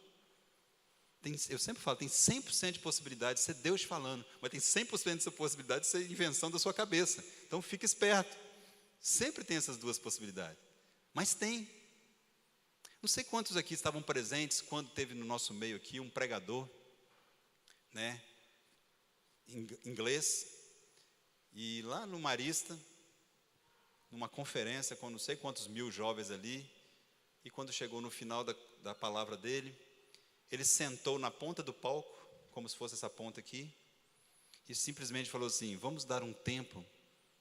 Eu sempre falo, tem 100% de possibilidade de ser Deus te falando, mas tem 100% de possibilidade de ser invenção da sua cabeça. Então fique esperto, sempre tem essas duas possibilidades, mas tem. Não sei quantos aqui estavam presentes quando teve no nosso meio aqui um pregador, né, inglês, e lá no Marista, numa conferência com não sei quantos mil jovens ali, e quando chegou no final da palavra dele, ele sentou na ponta do palco, como se fosse essa ponta aqui, e simplesmente falou assim, vamos dar um tempo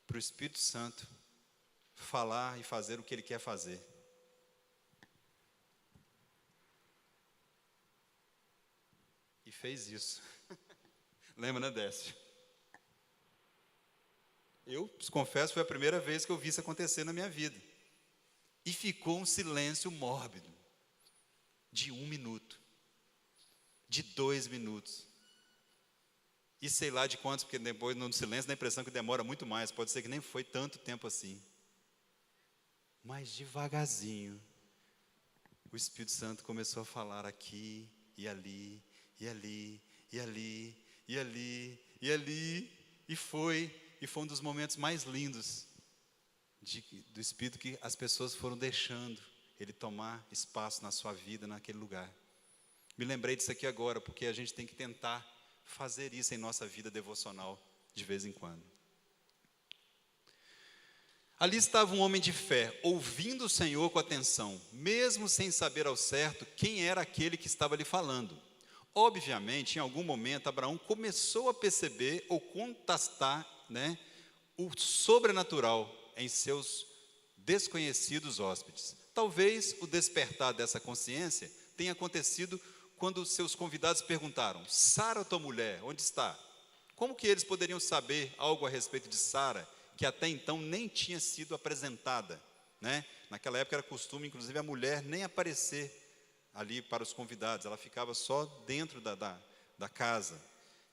para o Espírito Santo falar e fazer o que ele quer fazer. E fez isso. Lembra, né, Décio? Eu confesso, foi a primeira vez que eu vi isso acontecer na minha vida. E ficou um silêncio mórbido, de 1 minuto, de 2 minutos. E sei lá de quantos, porque depois no silêncio dá a impressão que demora muito mais, pode ser que nem foi tanto tempo assim. Mas devagarzinho, o Espírito Santo começou a falar aqui e ali, e ali, e ali, e ali, e ali, e foi um dos momentos mais lindos do Espírito, que as pessoas foram deixando ele tomar espaço na sua vida, naquele lugar. Me lembrei disso aqui agora, porque a gente tem que tentar fazer isso em nossa vida devocional, de vez em quando. Ali estava um homem de fé, ouvindo o Senhor com atenção, mesmo sem saber ao certo quem era aquele que estava lhe falando. Obviamente, em algum momento, Abraão começou a perceber ou contrastar, né, o sobrenatural em seus desconhecidos hóspedes. Talvez o despertar dessa consciência tenha acontecido quando seus convidados perguntaram, Sara, tua mulher, onde está? Como que eles poderiam saber algo a respeito de Sara, que até então nem tinha sido apresentada, né? Naquela época era costume, inclusive, a mulher nem aparecer ali para os convidados, ela ficava só dentro da casa.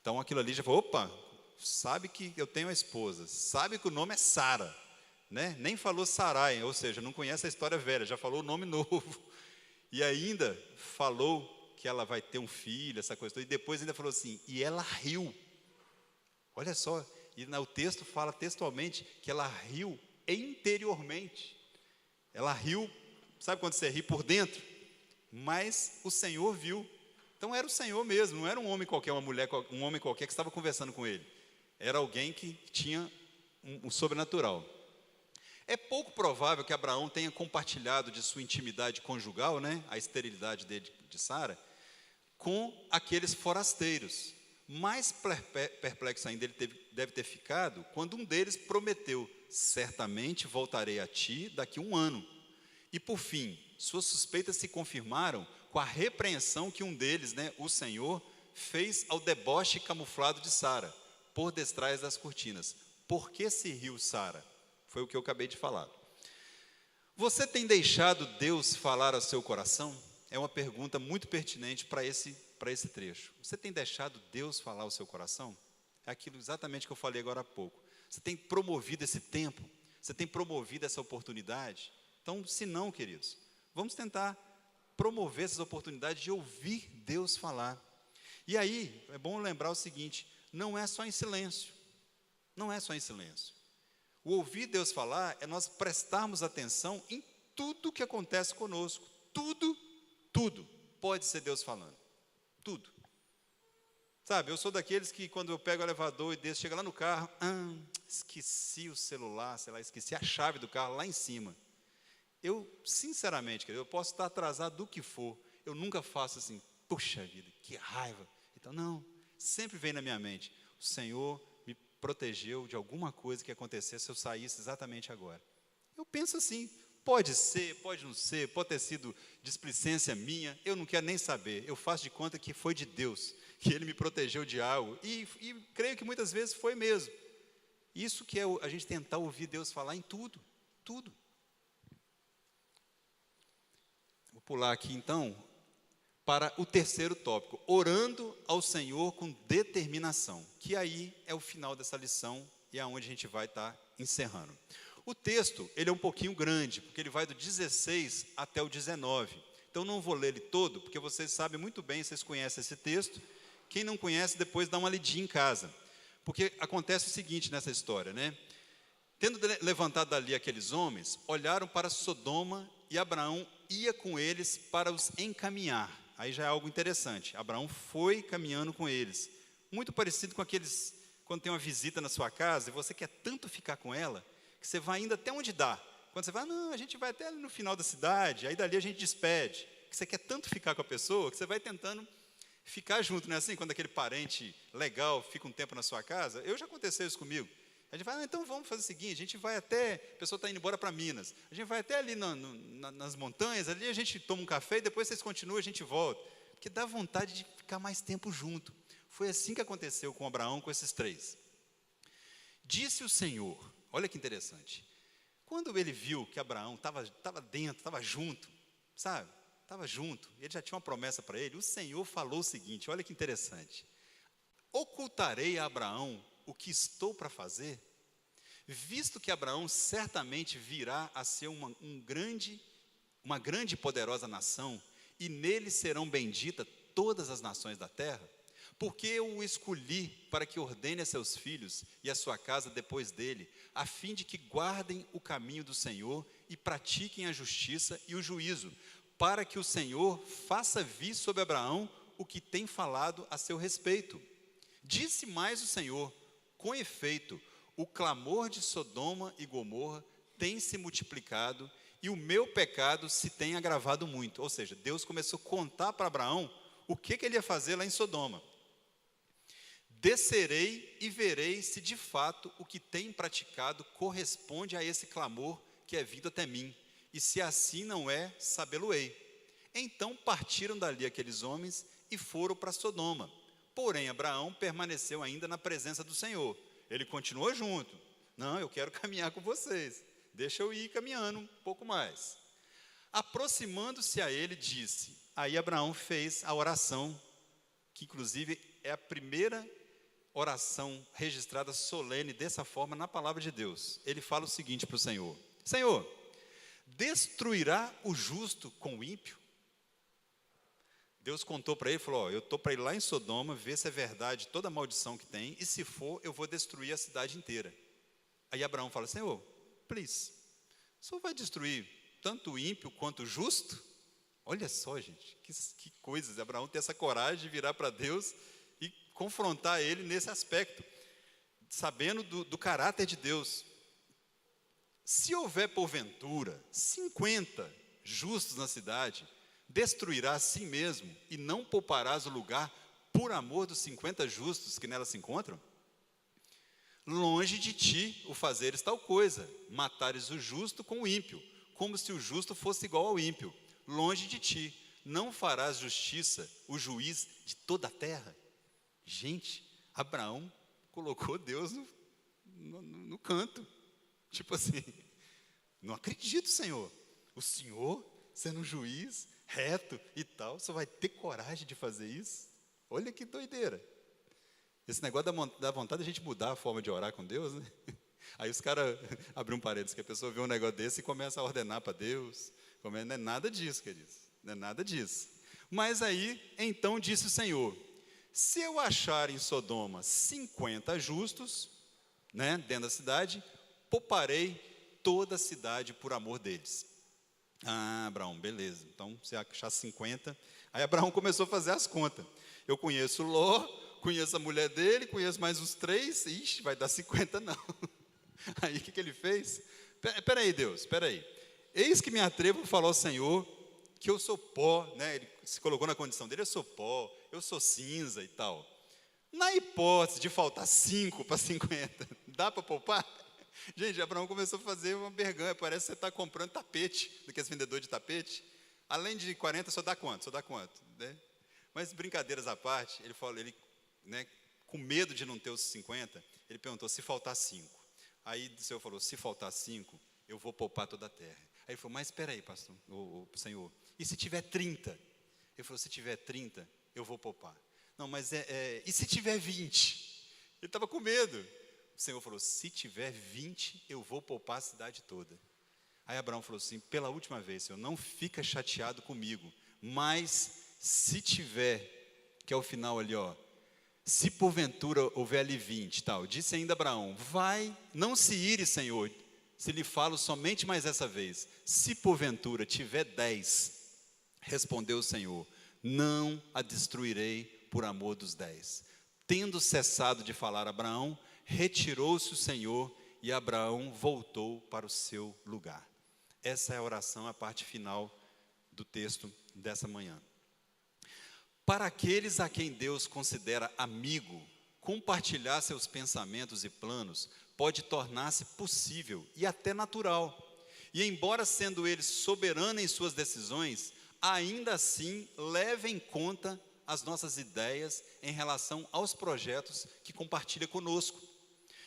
Então aquilo ali já falou, opa, sabe que eu tenho uma esposa, sabe que o nome é Sara, né? Nem falou Sarai, ou seja, não conhece a história velha, já falou o nome novo. E ainda falou que ela vai ter um filho, essa coisa toda, e depois ainda falou assim, e ela riu. Olha só, e o texto fala textualmente que ela riu interiormente. Ela riu, sabe quando você ri por dentro? Mas o Senhor viu. Então era o Senhor mesmo, não era um homem qualquer, uma mulher, um homem qualquer que estava conversando com ele. Era alguém que tinha um sobrenatural. É pouco provável que Abraão tenha compartilhado de sua intimidade conjugal, né, a esterilidade dele, de Sara, com aqueles forasteiros. Mais perplexo ainda ele deve ter ficado quando um deles prometeu, certamente voltarei a ti daqui a 1 ano. E por fim, suas suspeitas se confirmaram com a repreensão que um deles, né, o Senhor, fez ao deboche camuflado de Sara, por detrás das cortinas. Por que se riu Sara? Foi o que eu acabei de falar. Você tem deixado Deus falar ao seu coração? É uma pergunta muito pertinente para esse trecho. Você tem deixado Deus falar ao seu coração? É aquilo exatamente que eu falei agora há pouco. Você tem promovido esse tempo? Você tem promovido essa oportunidade? Então, se não, queridos, vamos tentar promover essas oportunidades de ouvir Deus falar. E aí, é bom lembrar o seguinte, não é só em silêncio. Não é só em silêncio. O ouvir Deus falar é nós prestarmos atenção em tudo que acontece conosco. Tudo pode ser Deus falando. Tudo. Sabe, eu sou daqueles que quando eu pego o elevador e desço, chega lá no carro, esqueci o celular, sei lá, esqueci a chave do carro lá em cima. Eu, sinceramente, querido, eu posso estar atrasado do que for, eu nunca faço assim, puxa vida, que raiva. Então, não, sempre vem na minha mente, o Senhor me protegeu de alguma coisa que acontecesse se eu saísse exatamente agora. Eu penso assim, pode ser, pode não ser, pode ter sido displicência minha, eu não quero nem saber, eu faço de conta que foi de Deus, que Ele me protegeu de algo, e creio que muitas vezes foi mesmo. Isso que é a gente tentar ouvir Deus falar em tudo. Vou pular aqui então, para o terceiro tópico, orando ao Senhor com determinação, que aí é o final dessa lição, e é onde a gente vai estar encerrando. O texto, ele é um pouquinho grande, porque ele vai do 16 até o 19, então não vou ler ele todo, porque vocês sabem muito bem, vocês conhecem esse texto. Quem não conhece, depois dá uma lidinha em casa. Porque acontece o seguinte nessa história, né? Tendo levantado dali aqueles homens, olharam para Sodoma e Abraão ia com eles para os encaminhar. Aí já é algo interessante. Abraão foi caminhando com eles. Muito parecido com aqueles, quando tem uma visita na sua casa e você quer tanto ficar com ela, que você vai indo até onde dá. Quando você vai, não, a gente vai até ali no final da cidade, aí dali a gente despede. Que você quer tanto ficar com a pessoa, que você vai tentando ficar junto, não é assim? Quando aquele parente legal fica um tempo na sua casa, já aconteceu isso comigo. A gente vai, então vamos fazer o seguinte, a gente vai até, a pessoa está indo embora para Minas, a gente vai até ali nas montanhas, ali a gente toma um café e depois vocês continuam, a gente volta. Porque dá vontade de ficar mais tempo junto. Foi assim que aconteceu com Abraão, com esses três. Disse o Senhor, olha que interessante, quando ele viu que Abraão estava dentro, estava junto, sabe? Estava junto, ele já tinha uma promessa para ele, o Senhor falou o seguinte, olha que interessante, ocultarei a Abraão o que estou para fazer, visto que Abraão certamente virá a ser uma grande e poderosa nação, e nele serão benditas todas as nações da terra, porque eu o escolhi para que ordene a seus filhos e a sua casa depois dele, a fim de que guardem o caminho do Senhor e pratiquem a justiça e o juízo, para que o Senhor faça vir sobre Abraão o que tem falado a seu respeito. Disse mais o Senhor, com efeito, o clamor de Sodoma e Gomorra tem se multiplicado e o meu pecado se tem agravado muito. Ou seja, Deus começou a contar para Abraão o que ele ia fazer lá em Sodoma. Descerei e verei se de fato o que tem praticado corresponde a esse clamor que é vindo até mim. E se assim não é, sabê-lo-ei. Então partiram dali aqueles homens e foram para Sodoma. Porém, Abraão permaneceu ainda na presença do Senhor. Ele continuou junto. Não, eu quero caminhar com vocês. Deixa eu ir caminhando um pouco mais. Aproximando-se a ele, disse. Aí Abraão fez a oração, que inclusive é a primeira oração registrada solene dessa forma na palavra de Deus. Ele fala o seguinte para o Senhor. Senhor, destruirá o justo com o ímpio? Deus contou para ele, falou, eu estou para ir lá em Sodoma, ver se é verdade toda a maldição que tem, e se for, eu vou destruir a cidade inteira. Aí Abraão fala, Senhor, please, o Senhor vai destruir tanto o ímpio quanto o justo? Olha só, gente, que coisas, Abraão tem essa coragem de virar para Deus e confrontar ele nesse aspecto, sabendo do caráter de Deus. Se houver porventura 50 justos na cidade, destruirá a si mesmo e não pouparás o lugar por amor dos 50 justos que nela se encontram? Longe de ti o fazeres tal coisa, matares o justo com o ímpio, como se o justo fosse igual ao ímpio. Longe de ti, não farás justiça, o juiz de toda a terra. Gente, Abraão colocou Deus no canto. Tipo assim, não acredito, Senhor. O Senhor, sendo um juiz reto e tal, só vai ter coragem de fazer isso? Olha que doideira. Esse negócio dá vontade de a gente mudar a forma de orar com Deus, né? Aí os caras abrem um parênteses, que a pessoa vê um negócio desse e começa a ordenar para Deus. Não é nada disso, queridos. Não é nada disso. Mas aí, então disse o Senhor: se eu achar em Sodoma 50 justos, né, dentro da cidade, pouparei toda a cidade por amor deles. Ah, Abraão, beleza. Então, se achar 50. Aí Abraão começou a fazer as contas. Eu conheço Ló, conheço a mulher dele, conheço mais uns 3. Ixi, vai dar 50 não. Aí o que ele fez? Espera aí, Deus, espera aí. Eis que me atrevo a falar ao Senhor que eu sou pó, né? Ele se colocou na condição dele: eu sou pó, eu sou cinza e tal. Na hipótese de faltar 5 para 50, dá para poupar? Gente, Abraão começou a fazer uma berganha. Parece que você está comprando tapete, daqueles vendedores de tapete. Além de 40, só dá quanto? Só dá quanto? Né? Mas brincadeiras à parte, ele falou, né, com medo de não ter os 50, ele perguntou: se faltar 5. Aí o Senhor falou: se faltar 5, eu vou poupar toda a terra. Aí ele falou: mas espera aí, pastor, o Senhor, e se tiver 30? Ele falou: se tiver 30, eu vou poupar. Não, mas e se tiver 20? Ele estava com medo. O Senhor falou: se tiver 20, eu vou poupar a cidade toda. Aí Abraão falou assim: pela última vez, Senhor, não fica chateado comigo, mas se tiver, que é o final ali, ó, se porventura houver ali 20, tal, disse ainda Abraão: vai, não se ire, Senhor, se lhe falo somente mais essa vez. Se porventura tiver 10, respondeu o Senhor: não a destruirei por amor dos 10. Tendo cessado de falar Abraão, retirou-se o Senhor e Abraão voltou para o seu lugar. Essa é a oração, a parte final do texto dessa manhã. Para aqueles a quem Deus considera amigo, compartilhar seus pensamentos e planos pode tornar-se possível e até natural. E embora sendo ele soberano em suas decisões, ainda assim leva em conta as nossas ideias em relação aos projetos que compartilha conosco.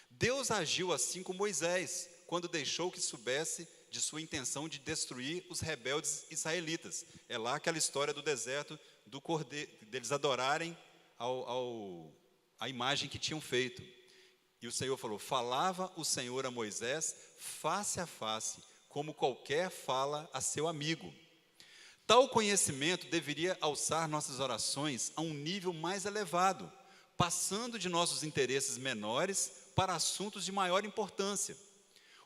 Deus agiu assim com Moisés, quando deixou que soubesse de sua intenção de destruir os rebeldes israelitas. É lá aquela história do deserto, do cordeiro, deles adorarem a imagem que tinham feito. E o Senhor falou: falava o Senhor a Moisés face a face, como qualquer fala a seu amigo. Tal conhecimento deveria alçar nossas orações a um nível mais elevado, passando de nossos interesses menores para assuntos de maior importância.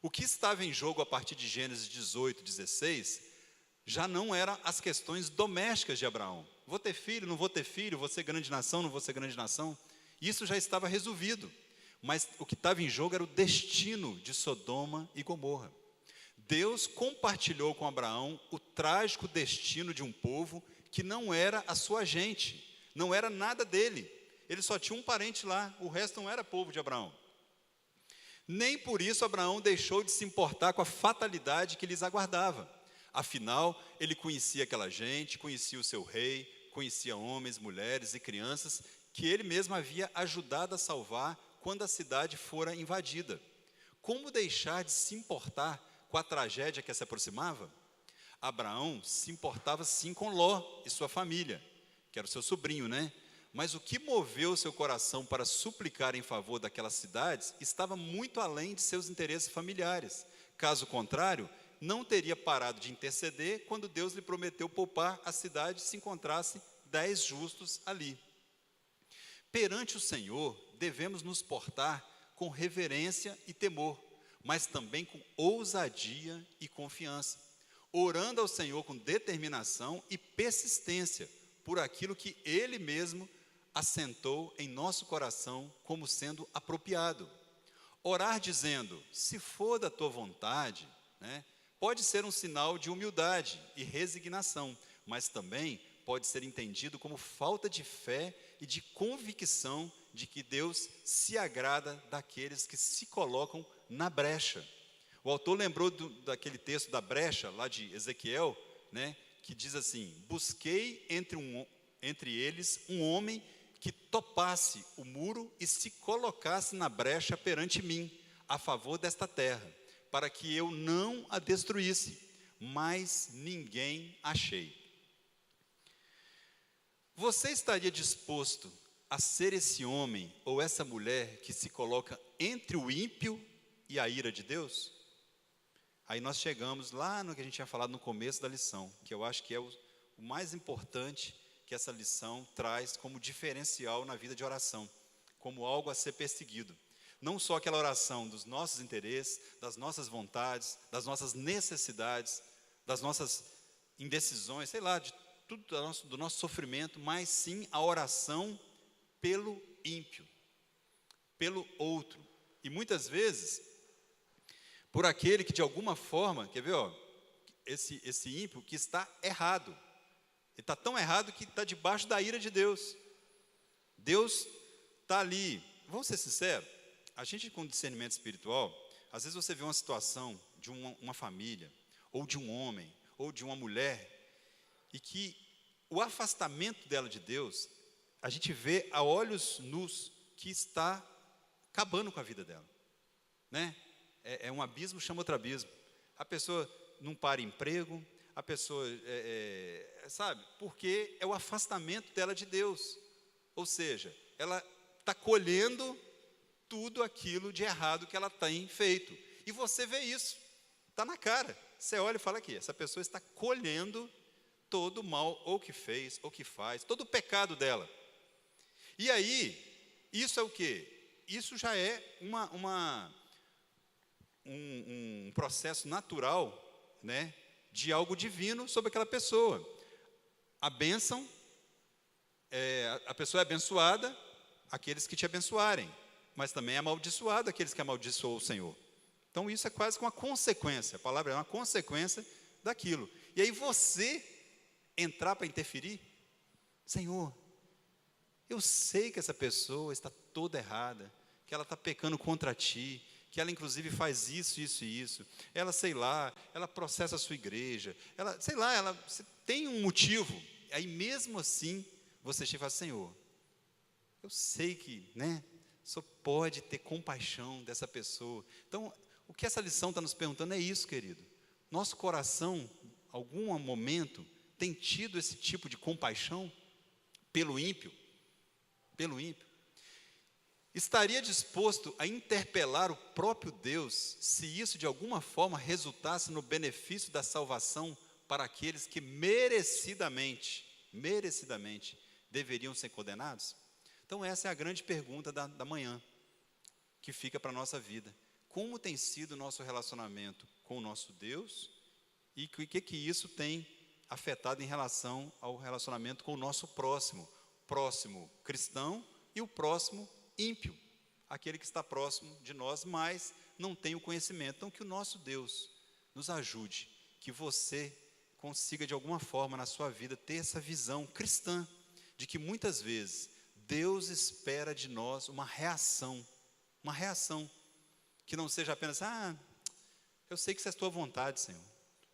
O que estava em jogo a partir de Gênesis 18, 16, já não eram as questões domésticas de Abraão. Vou ter filho, não vou ter filho, vou ser grande nação, não vou ser grande nação. Isso já estava resolvido. Mas o que estava em jogo era o destino de Sodoma e Gomorra. Deus compartilhou com Abraão o trágico destino de um povo que não era a sua gente, não era nada dele. Ele só tinha um parente lá, o resto não era povo de Abraão. Nem por isso Abraão deixou de se importar com a fatalidade que lhes aguardava. Afinal, ele conhecia aquela gente, conhecia o seu rei, conhecia homens, mulheres e crianças que ele mesmo havia ajudado a salvar quando a cidade fora invadida. Como deixar de se importar com a tragédia que se aproximava? Abraão se importava sim com Ló e sua família, que era o seu sobrinho, né? Mas o que moveu seu coração para suplicar em favor daquelas cidades estava muito além de seus interesses familiares. Caso contrário, não teria parado de interceder quando Deus lhe prometeu poupar a cidade se encontrasse 10 justos ali. Perante o Senhor, devemos nos portar com reverência e temor, mas também com ousadia e confiança, orando ao Senhor com determinação e persistência por aquilo que Ele mesmo assentou em nosso coração como sendo apropriado. Orar dizendo: se for da tua vontade, né, pode ser um sinal de humildade e resignação, mas também pode ser entendido como falta de fé e de convicção de que Deus se agrada daqueles que se colocam na brecha. O autor lembrou daquele texto da brecha, lá de Ezequiel, né, que diz assim: busquei entre eles um homem que topasse o muro e se colocasse na brecha perante mim, a favor desta terra, para que eu não a destruísse, mas ninguém achei. Você estaria disposto a ser esse homem ou essa mulher que se coloca entre o ímpio e a ira de Deus? Aí nós chegamos lá no que a gente tinha falado no começo da lição, que eu acho que é o mais importante que essa lição traz como diferencial na vida de oração, como algo a ser perseguido. Não só aquela oração dos nossos interesses, das nossas vontades, das nossas necessidades, das nossas indecisões, sei lá, de tudo do nosso sofrimento, mas sim a oração pelo ímpio, pelo outro. E muitas vezes, por aquele que de alguma forma, quer ver, esse ímpio que está errado. Ele está tão errado que está debaixo da ira de Deus. Deus está ali. Vamos ser sinceros, a gente com discernimento espiritual, às vezes você vê uma situação de uma família, ou de um homem, ou de uma mulher, e que o afastamento dela de Deus, a gente vê a olhos nus que está acabando com a vida dela, né? É um abismo, chama outro abismo. A pessoa não para emprego, a pessoa, sabe? Porque é o afastamento dela de Deus. Ou seja, ela está colhendo tudo aquilo de errado que ela tem feito. E você vê isso, está na cara. Você olha e fala aqui, essa pessoa está colhendo todo o mal, ou que fez, ou que faz, todo o pecado dela. E aí, isso é o quê? Isso já é um processo natural, né, de algo divino sobre aquela pessoa. A bênção, a pessoa é abençoada, aqueles que te abençoarem, mas também é amaldiçoado aqueles que amaldiçoam o Senhor. Então isso é quase que uma consequência, a palavra é uma consequência daquilo. E aí você entrar para interferir, Senhor, eu sei que essa pessoa está toda errada, que ela está pecando contra ti, que ela inclusive faz isso, isso e isso, ela, sei lá, ela processa a sua igreja, ela, sei lá, ela tem um motivo, aí mesmo assim, você chega e fala, Senhor, eu sei que, né, o Senhor pode ter compaixão dessa pessoa. Então, o que essa lição está nos perguntando é isso, querido, nosso coração, algum momento, tem tido esse tipo de compaixão pelo ímpio? Pelo ímpio? Estaria disposto a interpelar o próprio Deus se isso de alguma forma resultasse no benefício da salvação para aqueles que merecidamente deveriam ser condenados? Então essa é a grande pergunta da manhã, que fica para a nossa vida. Como tem sido o nosso relacionamento com o nosso Deus e o que isso tem afetado em relação ao relacionamento com o nosso próximo cristão e o próximo ímpio, aquele que está próximo de nós, mas não tem o conhecimento. Então que o nosso Deus nos ajude, que você consiga de alguma forma na sua vida ter essa visão cristã, de que muitas vezes Deus espera de nós uma reação, que não seja apenas, eu sei que isso é a tua vontade, Senhor,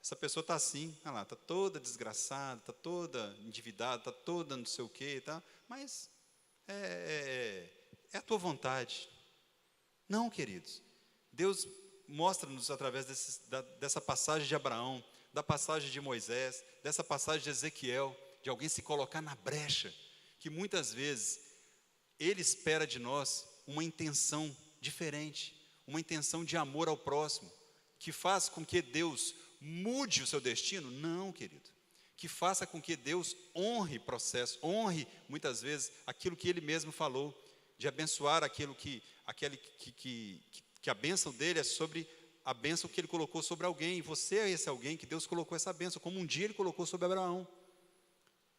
essa pessoa está assim, olha lá, está toda desgraçada, está toda endividada, está toda não sei o que, tá? Mas é a tua vontade. Não, queridos, Deus mostra-nos através dessa passagem de Abraão, da passagem de Moisés, dessa passagem de Ezequiel, de alguém se colocar na brecha, que muitas vezes Ele espera de nós uma intenção diferente, uma intenção de amor ao próximo, que faz com que Deus mude o seu destino? Não, querido. Que faça com que Deus honre o processo, honre muitas vezes aquilo que Ele mesmo falou, de abençoar aquele que a bênção dele é sobre a bênção que Ele colocou sobre alguém, e você é esse alguém que Deus colocou essa bênção, como um dia Ele colocou sobre Abraão.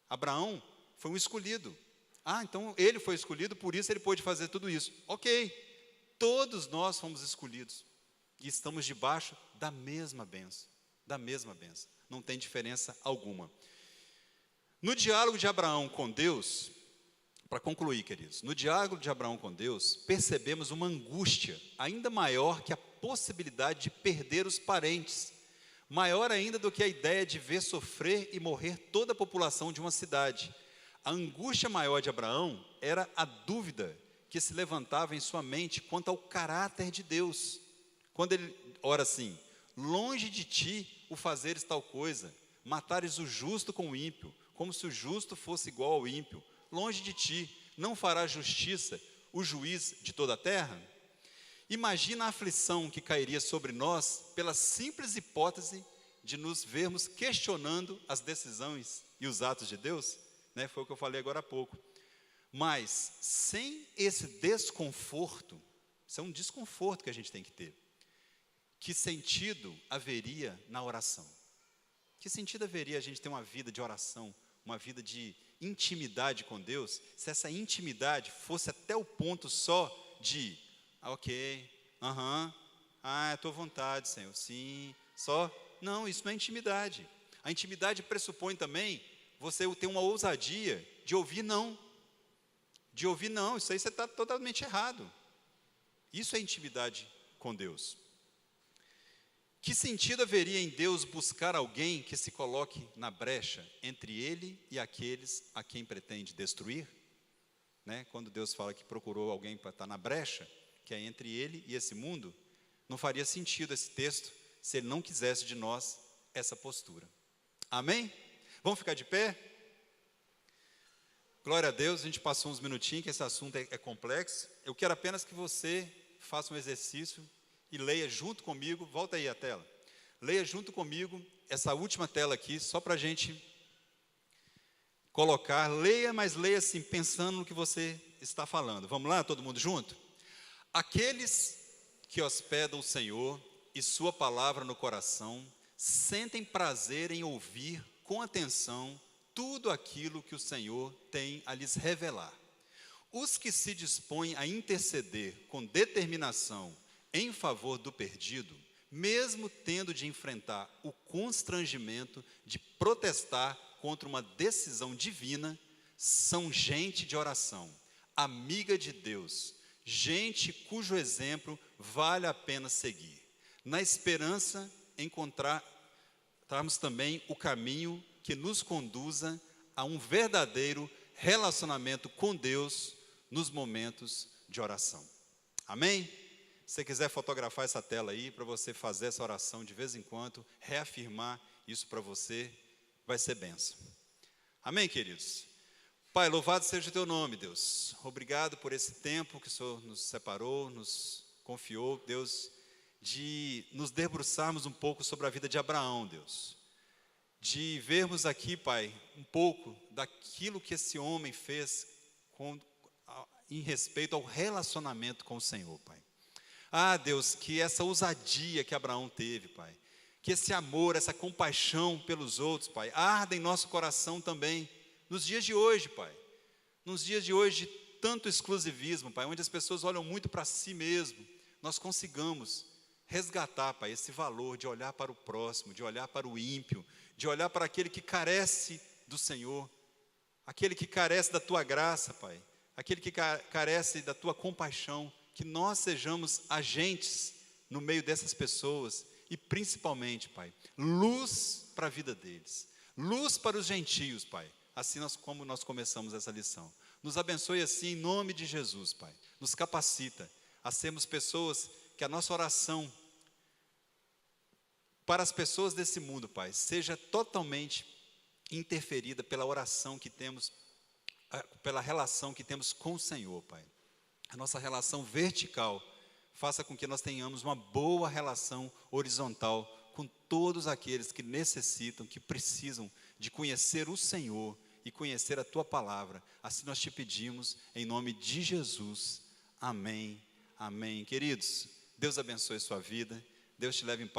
Abraão foi um escolhido. Então ele foi escolhido, por isso ele pôde fazer tudo isso. Ok, todos nós fomos escolhidos e estamos debaixo da mesma bênção, não tem diferença alguma. No diálogo de Abraão com Deus, para concluir, queridos, no diálogo de Abraão com Deus, percebemos uma angústia ainda maior que a possibilidade de perder os parentes, maior ainda do que a ideia de ver sofrer e morrer toda a população de uma cidade. A angústia maior de Abraão era a dúvida que se levantava em sua mente quanto ao caráter de Deus. Quando ele ora assim, longe de ti o fazeres tal coisa, matares o justo com o ímpio, como se o justo fosse igual ao ímpio. Longe de ti, não fará justiça o juiz de toda a terra? Imagina a aflição que cairia sobre nós pela simples hipótese de nos vermos questionando as decisões e os atos de Deus, né? Foi o que eu falei agora há pouco. Mas sem esse desconforto, isso é um desconforto que a gente tem que ter. Que sentido haveria na oração? Que sentido haveria a gente ter uma vida de oração, uma vida de intimidade com Deus, se essa intimidade fosse até o ponto só de, ok, à tua vontade, Senhor, sim, só, não, isso não é intimidade. A intimidade pressupõe também você ter uma ousadia de ouvir não, isso aí você está totalmente errado. Isso é intimidade com Deus. Que sentido haveria em Deus buscar alguém que se coloque na brecha entre Ele e aqueles a quem pretende destruir? Né? Quando Deus fala que procurou alguém para estar na brecha, que é entre Ele e esse mundo, não faria sentido esse texto se Ele não quisesse de nós essa postura. Amém? Vamos ficar de pé? Glória a Deus, a gente passou uns minutinhos, que esse assunto é complexo. Eu quero apenas que você faça um exercício e leia junto comigo, volta aí a tela, leia junto comigo essa última tela aqui, só para a gente colocar, leia, mas leia assim, pensando no que você está falando. Vamos lá, todo mundo junto? Aqueles que hospedam o Senhor e sua palavra no coração, sentem prazer em ouvir com atenção tudo aquilo que o Senhor tem a lhes revelar. Os que se dispõem a interceder com determinação em favor do perdido, mesmo tendo de enfrentar o constrangimento de protestar contra uma decisão divina, são gente de oração, amiga de Deus, gente cujo exemplo vale a pena seguir, na esperança de encontrarmos também o caminho que nos conduza a um verdadeiro relacionamento com Deus nos momentos de oração. Amém? Se você quiser fotografar essa tela aí, para você fazer essa oração de vez em quando, reafirmar isso para você, vai ser bênção. Amém, queridos? Pai, louvado seja o teu nome, Deus. Obrigado por esse tempo que o Senhor nos separou, nos confiou, Deus, de nos debruçarmos um pouco sobre a vida de Abraão, Deus. De vermos aqui, Pai, um pouco daquilo que esse homem fez em respeito ao relacionamento com o Senhor, Pai. Ah, Deus, que essa ousadia que Abraão teve, Pai, que esse amor, essa compaixão pelos outros, Pai, arda em nosso coração também, nos dias de hoje, Pai, nos dias de hoje de tanto exclusivismo, Pai, onde as pessoas olham muito para si mesmo, nós consigamos resgatar, Pai, esse valor de olhar para o próximo, de olhar para o ímpio, de olhar para aquele que carece do Senhor, aquele que carece da Tua graça, Pai, aquele que carece da Tua compaixão, que nós sejamos agentes no meio dessas pessoas e principalmente, Pai, luz para a vida deles, luz para os gentios, Pai, assim como nós começamos essa lição. Nos abençoe assim em nome de Jesus, Pai, nos capacita a sermos pessoas que a nossa oração para as pessoas desse mundo, Pai, seja totalmente interferida pela oração que temos, pela relação que temos com o Senhor, Pai. A nossa relação vertical faça com que nós tenhamos uma boa relação horizontal com todos aqueles que necessitam, que precisam de conhecer o Senhor e conhecer a Tua palavra. Assim nós te pedimos, em nome de Jesus. Amém, amém. Queridos, Deus abençoe a sua vida, Deus te leve em paz.